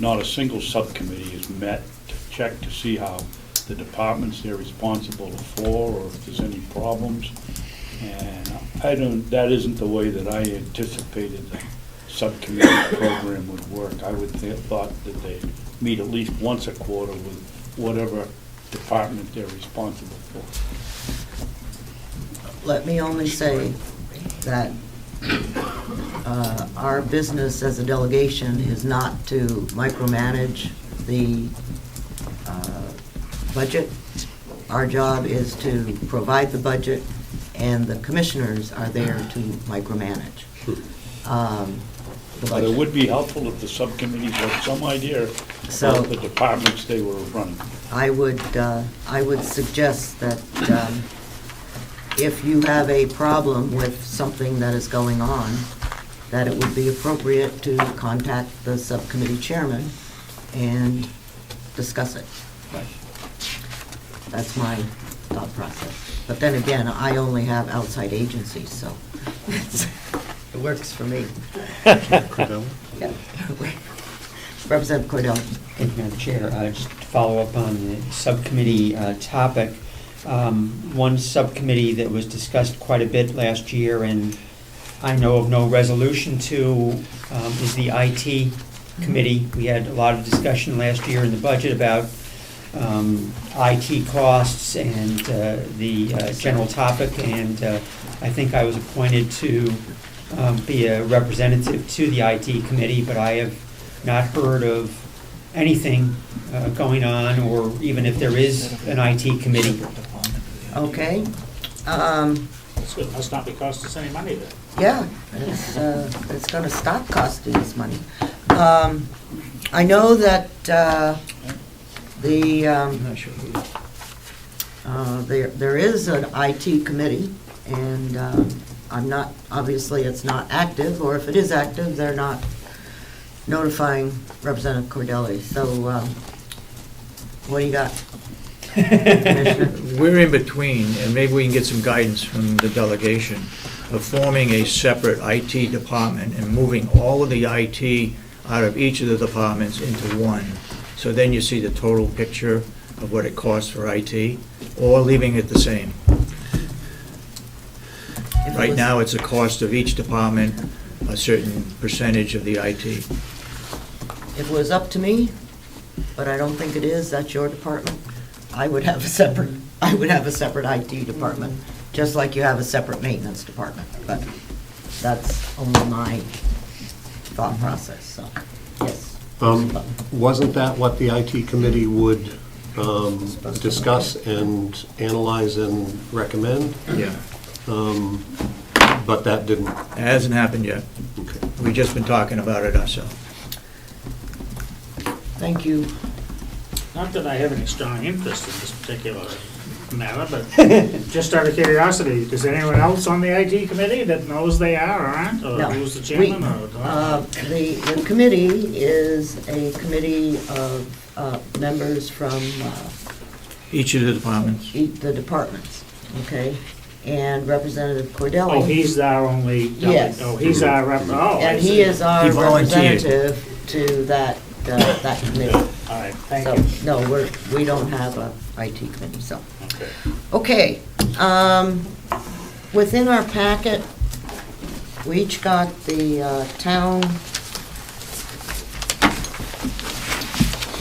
not a single subcommittee has met to check to see how the departments they're responsible for, or if there's any problems. And that isn't the way that I anticipated the subcommittee program would work. I would thought that they meet at least once a quarter with whatever department they're responsible for.
Let me only say that our business as a delegation is not to micromanage the budget. Our job is to provide the budget, and the commissioners are there to micromanage the
But it
budget.
would be helpful if the subcommittees had some idea of the departments they were running.
I would suggest that if you have a problem with something that is going on, that it would be appropriate to contact the subcommittee chairman and discuss it. That's my thought process. But then again, I only have outside agencies, so it works for me. Yeah. Representative Cordelli.
Thank you, Madam Chair. Just to follow up on the subcommittee topic, one subcommittee that was discussed quite a bit last year, and I know of no resolution to, is the IT committee. We had a lot of discussion last year in the budget about IT costs and the general topic, and I think I was appointed to be a representative to the IT committee, but I have not heard of anything going on, or even if there is an IT committee.
Okay.
That's good. Must not be cost us any money then.
Yeah, it's going to stop costing us money. I know that there is an IT committee, and I'm not, obviously it's not active, or if it is active, they're not notifying Representative Cordelli. So What do you got? Commissioner?
We're in between, and maybe we can get some guidance from the delegation of forming a separate IT department and moving all of the IT out of each of the departments into one. So then you see the total picture of what it costs for IT, or leaving it the same. Right now, it's a cost of each department, a certain percentage of the IT.
If it was up to me, but I don't think it is, that's your department, I would have a separate IT department, just like you have a separate maintenance department, but that's only my thought process, so, yes.
Wasn't that what the IT committee would discuss and analyze and recommend?
Yeah.
But that didn't.
It hasn't happened yet.
Okay.
We've just been talking about it ourselves.
Thank you.
Not that I have any strong interest in this particular matter, but just out of curiosity, is there anyone else on the IT committee that knows they are or aren't? Or
No.
who's the chairman?
The committee is a committee of members from
Each of the departments.
the departments, okay? And Representative Cordelli.
Oh, he's our only.
Yes.
Oh, he's our rep. Oh,
And
I
he
see.
is our
He volunteered.
representative to that committee.
All right, thank
So,
you.
no, we don't have a IT committee, so.
Okay.
Okay, within our packet, we each got the town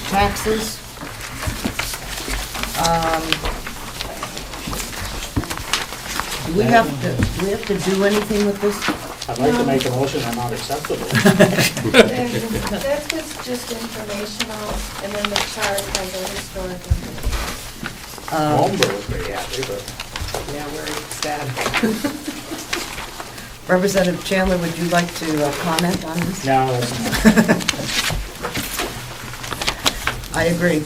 taxes. Do we have to do anything with this?
I'd like to make a motion I'm not acceptable.
That was just informational, and then the chart has a historical.
Holmberg was pretty happy, but.
Yeah, we're sad.
Representative Chandler, would you like to comment on this?
No,
I agree.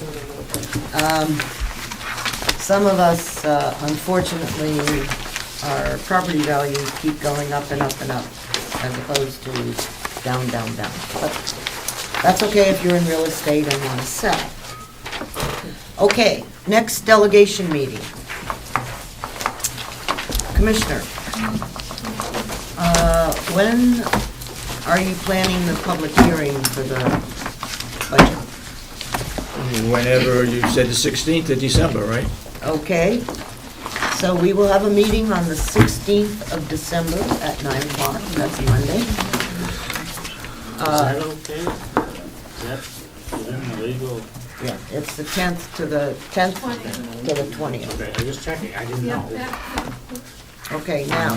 Some of us, unfortunately, our property values keep going up and up and up, as opposed to down, down, down. But that's okay if you're in real estate and want to sell. Okay, next delegation meeting. Commissioner, when are you planning the public hearing for the budget?
Whenever you said the 16th of December, right?
Okay, so we will have a meeting on the 16th of December at 9 o'clock, that's Monday.
is that okay? Is that within the legal?
Yeah, it's the 10th to the 10th to the 20th.
Okay, I'm just checking, I didn't know.
Okay, now,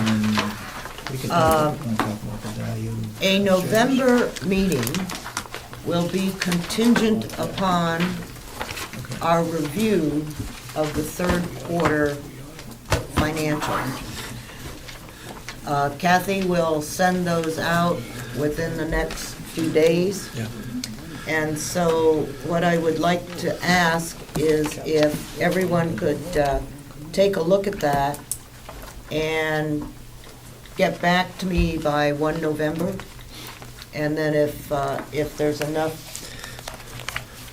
We can talk about the value.
a November meeting will be contingent upon our review of the third quarter financials. Kathy will send those out within the next few days.
Yeah.
And so what I would like to ask is if everyone could take a look at that and get back to me by 1 November. And then if there's enough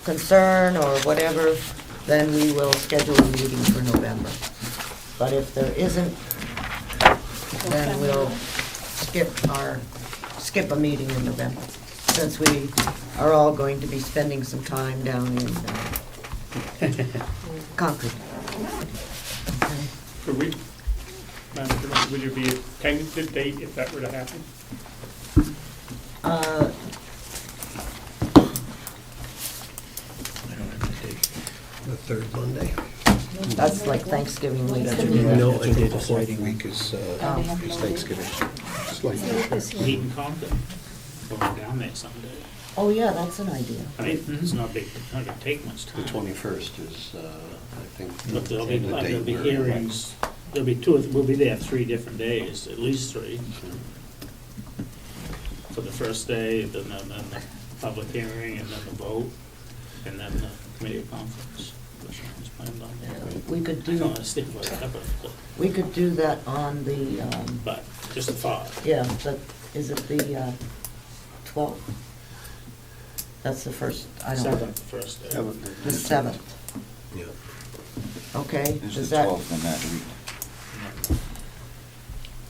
concern or whatever, then we will schedule a meeting for November. But if there isn't, then we'll skip a meeting in November, since we are all going to be spending some time down in Concord.
Could we, Madam Chairman, would there be a tentative date if that were to happen?
The third Monday.
That's like Thanksgiving week.
No, I think the fourth week is Thanksgiving.
Meet in Concord, going down there someday.
Oh, yeah, that's an idea.
I mean, it's not gonna take much
The
time.
21st is, I think.
But there'll be
the date where-
hearings, there'll be we'll be there 3 different days, at least 3. For the first day, then the public hearing, and then the vote, and then the committee of conference, which is planned on there.
We could
I don't
do,
want to stick with that,
we could do that on the,
but just a thought.
yeah, but is it the 12th? That's the first, I don't know.
7th, the first day.
The 7th. Okay,
It's
does
the
that,
12th in that week.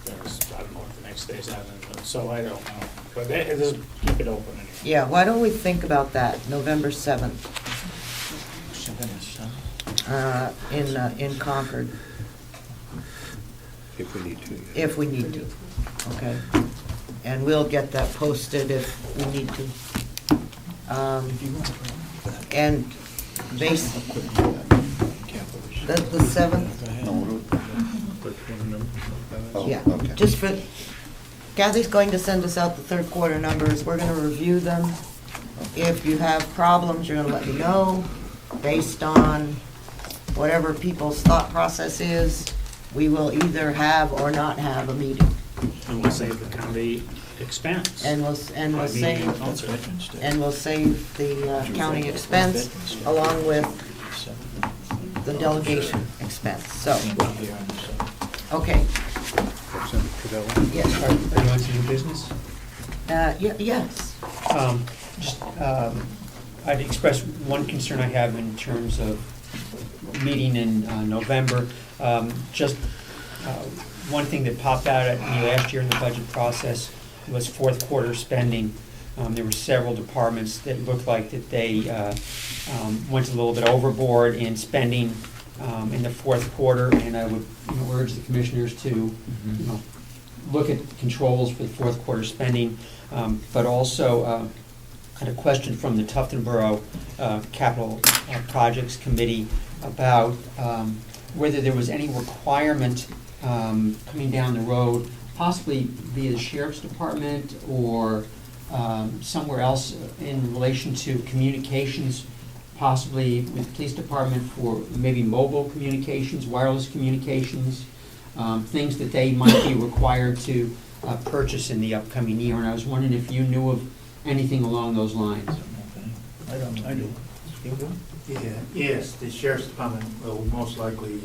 I don't know what the next day's having, so I don't know. But just keep it open anyway.
yeah, why don't we think about that, November 7th, in Concord,
If we need to.
if we need to, okay? And we'll get that posted if we need to. And base, the 7th?
Oh,
Yeah,
okay.
just for, Kathy's going to send us out the third quarter numbers, we're gonna review them. If you have problems, you're gonna let me know, based on whatever people's thought process is, we will either have or not have a meeting.
And we'll save the county expense.
And we'll
By meeting in concert.
save the county expense along with the delegation expense, so, okay. Yes,
Are you on to new business?
Yes.
I'd express one concern I have in terms of meeting in November. One thing that popped out at me last year in the budget process was fourth quarter spending. There were several departments that looked like that they went a little bit overboard in spending in the fourth quarter, and I would urge the commissioners to look at controls for the fourth quarter spending, but also had a question from the Tufton Borough Capital Projects Committee about whether there was any requirement coming down the road, possibly via the Sheriff's Department or somewhere else in relation to communications, possibly with the Police Department for maybe mobile communications, wireless communications, things that they might be required to purchase in the upcoming year. And I was wondering if you knew of anything along those lines.
I do.
Yeah, yes, the Sheriff's Department will most likely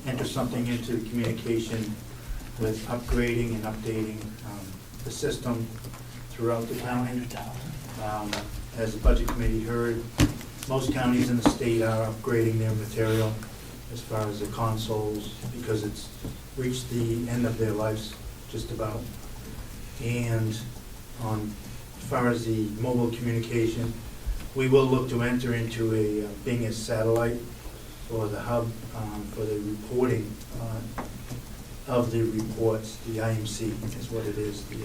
enter something into communication with upgrading and updating the system throughout the county. As the Budget Committee heard, most counties in the state are upgrading their material as far as the consoles, because it's reached the end of their lives, just about. And as far as the mobile communication, we will look to enter into a Bing as satellite for the hub for the reporting of the reports. The IMC is what it is, the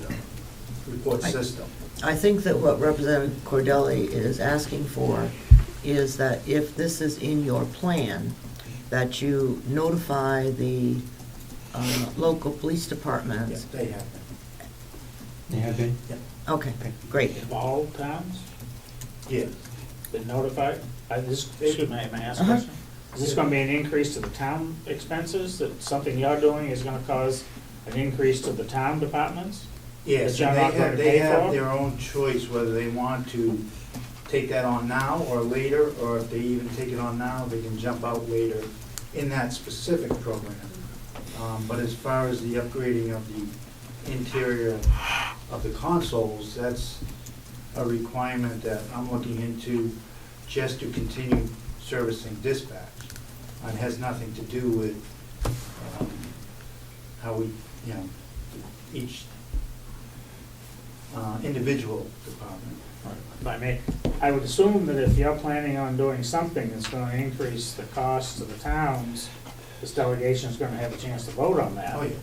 report system.
I think that what Representative Cordelli is asking for is that if this is in your plan, that you notify the local police departments.
Yes, they have been.
They have been?
Yep.
Okay, great.
If all towns
Yes.
been notified, excuse me, may I ask a question? Is this gonna be an increase to the town expenses, that something you're doing is gonna cause an increase to the town departments?
Yes,
That you're
and
not going to
they
pay
have
for?
their own choice whether they want to take that on now or later, or if they even take it on now, they can jump out later in that specific program. But as far as the upgrading of the interior of the consoles, that's a requirement that I'm looking into just to continue servicing dispatch. It has nothing to do with how we, each individual department.
If I may, I would assume that if you're planning on doing something that's gonna increase the cost to the towns, this delegation is gonna have a chance to vote on that.
Oh, yes.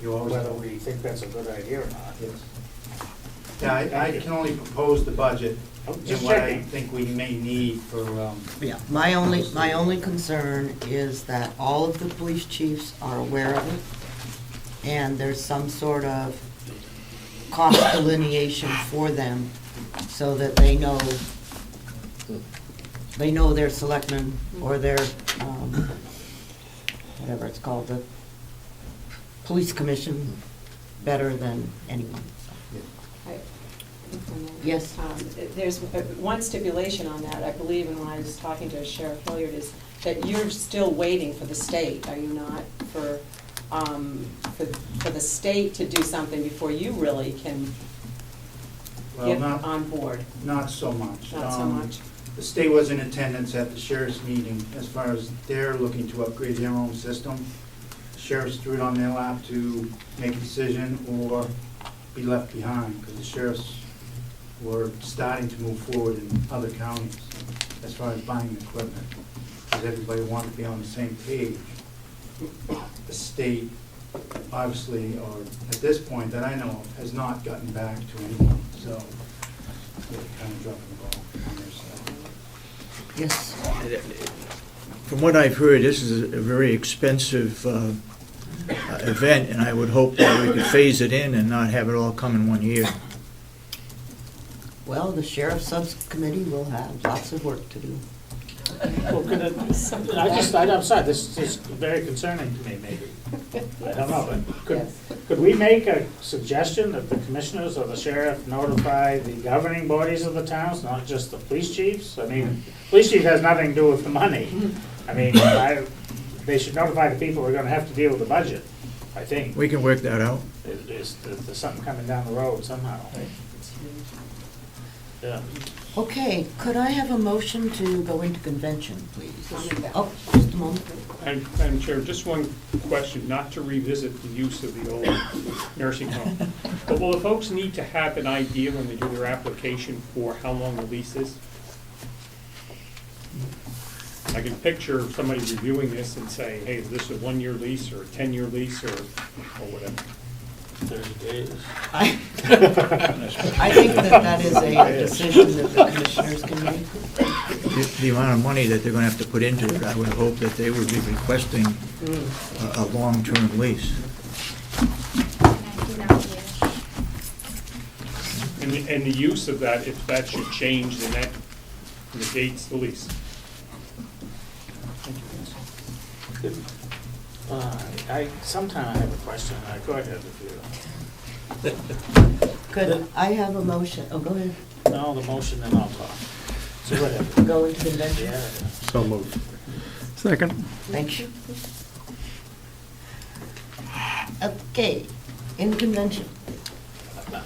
You always
Whether
vote.
we think that's a good idea or not.
Yes. Yeah, I can only propose the budget and
Just
what I
checking.
think we may need for,
Yeah, my only concern is that all of the police chiefs are aware of it, and there's some sort of cost delineation for them, so that they know their selectmen or their, whatever it's called, the police commission better than anyone. Yes.
There's one stipulation on that, I believe, and when I was talking to Sheriff Hilliard, is that you're still waiting for the state, are you not? For the state to do something before you really can
well,
get
not,
on board?
not so much.
Not so much?
The state was in attendance at the sheriff's meeting as far as they're looking to upgrade their own system. The sheriffs threw it on their lap to make a decision or be left behind, because the sheriffs were starting to move forward in other counties as far as buying equipment, because everybody wanted to be on the same page. The state, obviously, or at this point that I know of, has not gotten back to anyone, so they're kind of dropping the ball on their side.
Yes.
From what I've heard, this is a very expensive event, and I would hope that we could phase it in and not have it all come in one year.
Well, the sheriff subcommittee will have lots of work to do.
Well, I'm sorry, this is very concerning to me, maybe. I don't know, but could we make a suggestion that the commissioners or the sheriff notify the governing bodies of the towns, not just the police chiefs? I mean, police chief has nothing to do with the money. I mean, they should notify the people who are gonna have to deal with the budget, I think.
We can work that out.
There's something coming down the road somehow. Yeah.
Okay, could I have a motion to go into convention, please? Oh, just a moment.
And Madam Chair, just one question, not to revisit the use of the old nursing home. But will the folks need to have an idea when they do their application for how long the lease is? I can picture somebody reviewing this and saying, hey, is this a 1-year lease or a 10-year lease or whatever?
30 days.
I think that is a decision that the commissioners can make.
The amount of money that they're gonna have to put into it, I would hope that they would be requesting a long-term lease.
And the use of that, if that should change, then that negates the lease.
Sometime I have a question. Go ahead if you.
Could I have a motion? Oh, go ahead.
No, the motion, then I'll talk. So go ahead.
Go into convention?
Yeah.
So moved. Second.
Thank you. Okay, in convention.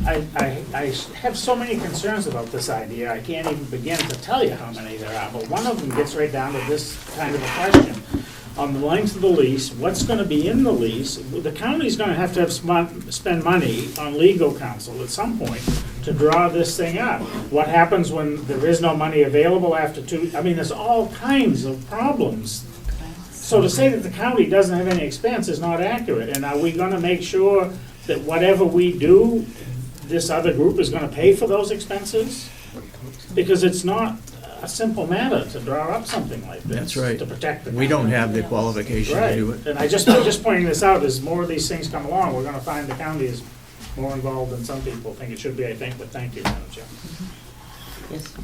I have so many concerns about this idea, I can't even begin to tell you how many there are, but one of them gets right down to this kind of a question. On the length of the lease, what's gonna be in the lease? The county's gonna have to spend money on legal counsel at some point to draw this thing up. What happens when there is no money available after there's all kinds of problems. So to say that the county doesn't have any expense is not accurate, and are we gonna make sure that whatever we do, this other group is gonna pay for those expenses? Because it's not a simple matter to draw up something like this.
That's right.
To protect the
We don't have the qualification to do it.
Right, and I'm just pointing this out, as more of these things come along, we're gonna find the county is more involved than some people think it should be, I think, but thank you, Madam Chair.
Yes.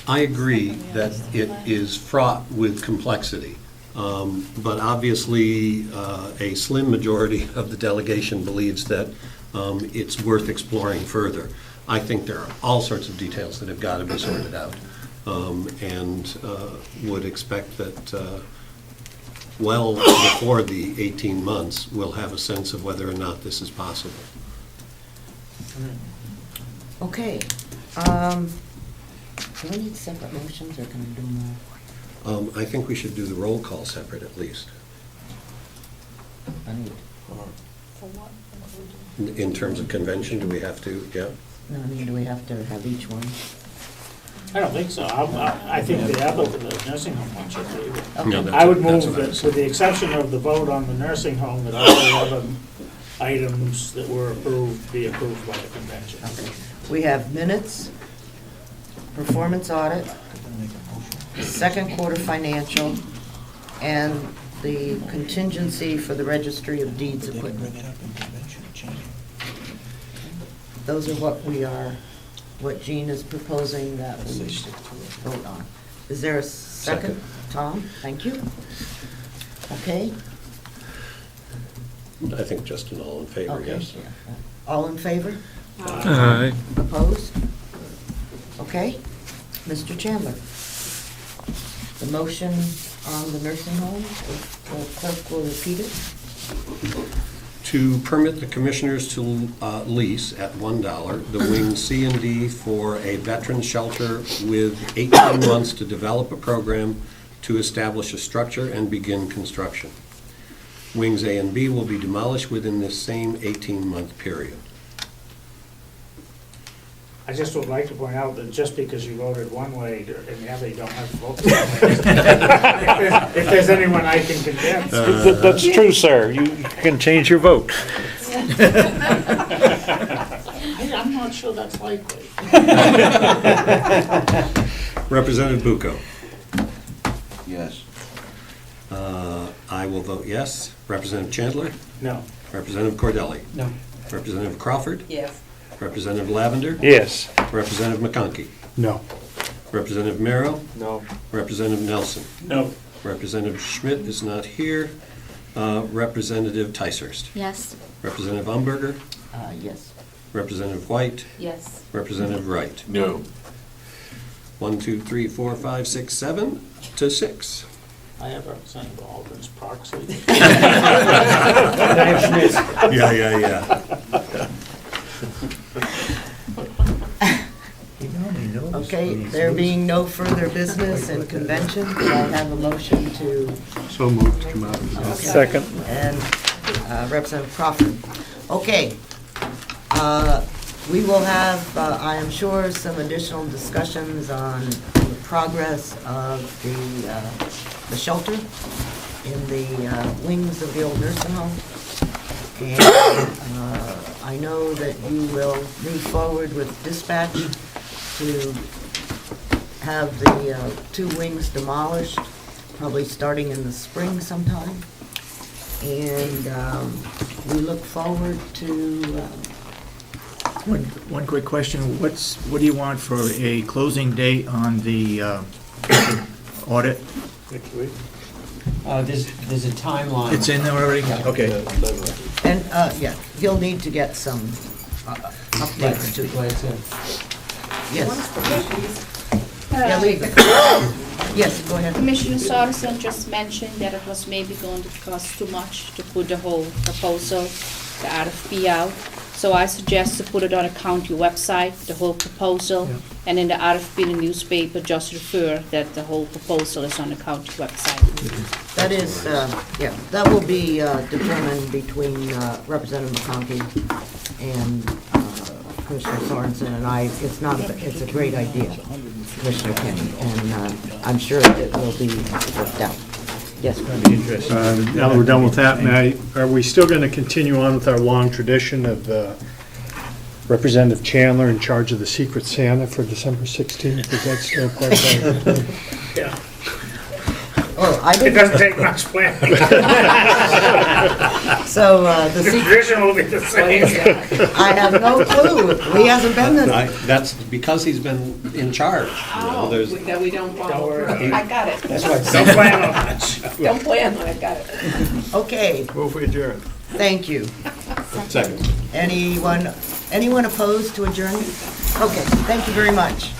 I agree that it is fraught with complexity, but obviously a slim majority of the delegation believes that it's worth exploring further. I think there are all sorts of details that have got to be sorted out, and would expect that well before the 18 months, we'll have a sense of whether or not this is possible.
Okay. Do we need separate motions, or can we do more?
I think we should do the roll call separate at least.
I need.
For what?
In terms of convention, do we have to, yeah?
No, I mean, do we have to have each one?
I don't think so. I think the applicant, the nursing home one should be.
Okay.
I would move that, with the exception of the vote on the nursing home, that all the other items that were approved be approved by the convention.
Okay. We have minutes, performance audit, second quarter financial, and the contingency for the registry of deeds equipment. Those are what Jean is proposing that we vote on. Is there a second? Tom, thank you. Okay.
I think just an all in favor,
Okay,
yes.
yeah. All in favor?
Aye.
Opposed? Okay. Mr. Chandler. The motion on the nursing home, if the clerk will repeat it.
to permit the commissioners to lease at $1 the wing C and D for a veteran shelter with 18 months to develop a program to establish a structure and begin construction. Wings A and B will be demolished within this same 18-month period.
I just would like to point out that just because you voted one way in the other, you don't have to vote the same way. If there's anyone I can convince.
That's true, sir. You can change your vote.
I'm not sure that's likely.
Representative Bucco.
Yes.
I will vote yes. Representative Chandler?
No.
Representative Cordelli?
No.
Representative Crawford?
Yes.
Representative Lavender?
Yes.
Representative McConkey?
No.
Representative Merrow?
No.
Representative Nelson?
No.
Representative Schmidt is not here. Representative Ticehurst?
Yes.
Representative Umberger?
Yes.
Representative White?
Yes.
Representative Wright?
No.
1, 2, 3, 4, 5, 6, 7 to 6.
I have Representative Aldrin's proxy.
Yeah.
Okay, there being no further business in convention, I have a motion to...
So moved to come out.
Okay.
Second.
And Representative Crawford. Okay. We will have, I am sure, some additional discussions on the progress of the shelter in the wings of the old nursing home. And I know that you will move forward with dispatch to have the 2 wings demolished, probably starting in the spring sometime. And we look forward to...
One quick question. What do you want for a closing date on the audit?
Next week.
There's a timeline.
It's in there already? Okay.
And, yeah, you'll need to get some updates too. Yes. Yeah, leave it. Yes, go ahead.
Commissioner Sorensen just mentioned that it was maybe going to cost too much to put the whole proposal, the RFP out. So I suggest to put it on a county website, the whole proposal, and in the RFP in the newspaper, just refer that the whole proposal is on the county website.
That is, yeah, that will be determined between Representative McConkey and Commissioner Sorensen and I. It's a great idea, Commissioner Kenney, and I'm sure it will be worked out. Yes,
Now that we're done with that, are we still going to continue on with our long tradition of Representative Chandler in charge of the Secret Santa for December 16th? Is that still part of our...
Yeah.
Oh, I
It
didn't...
doesn't take much planning.
So, the
The
secret...
vision will be the same.
I have no clue. He hasn't been there.
That's because he's been in charge.
Oh, that we don't follow through. I got it.
That's right. Don't plan on it.
Don't plan on it, got it.
Okay,
Move for adjourn.
thank you.
Second.
Anyone opposed to adjournment? Okay, thank you very much.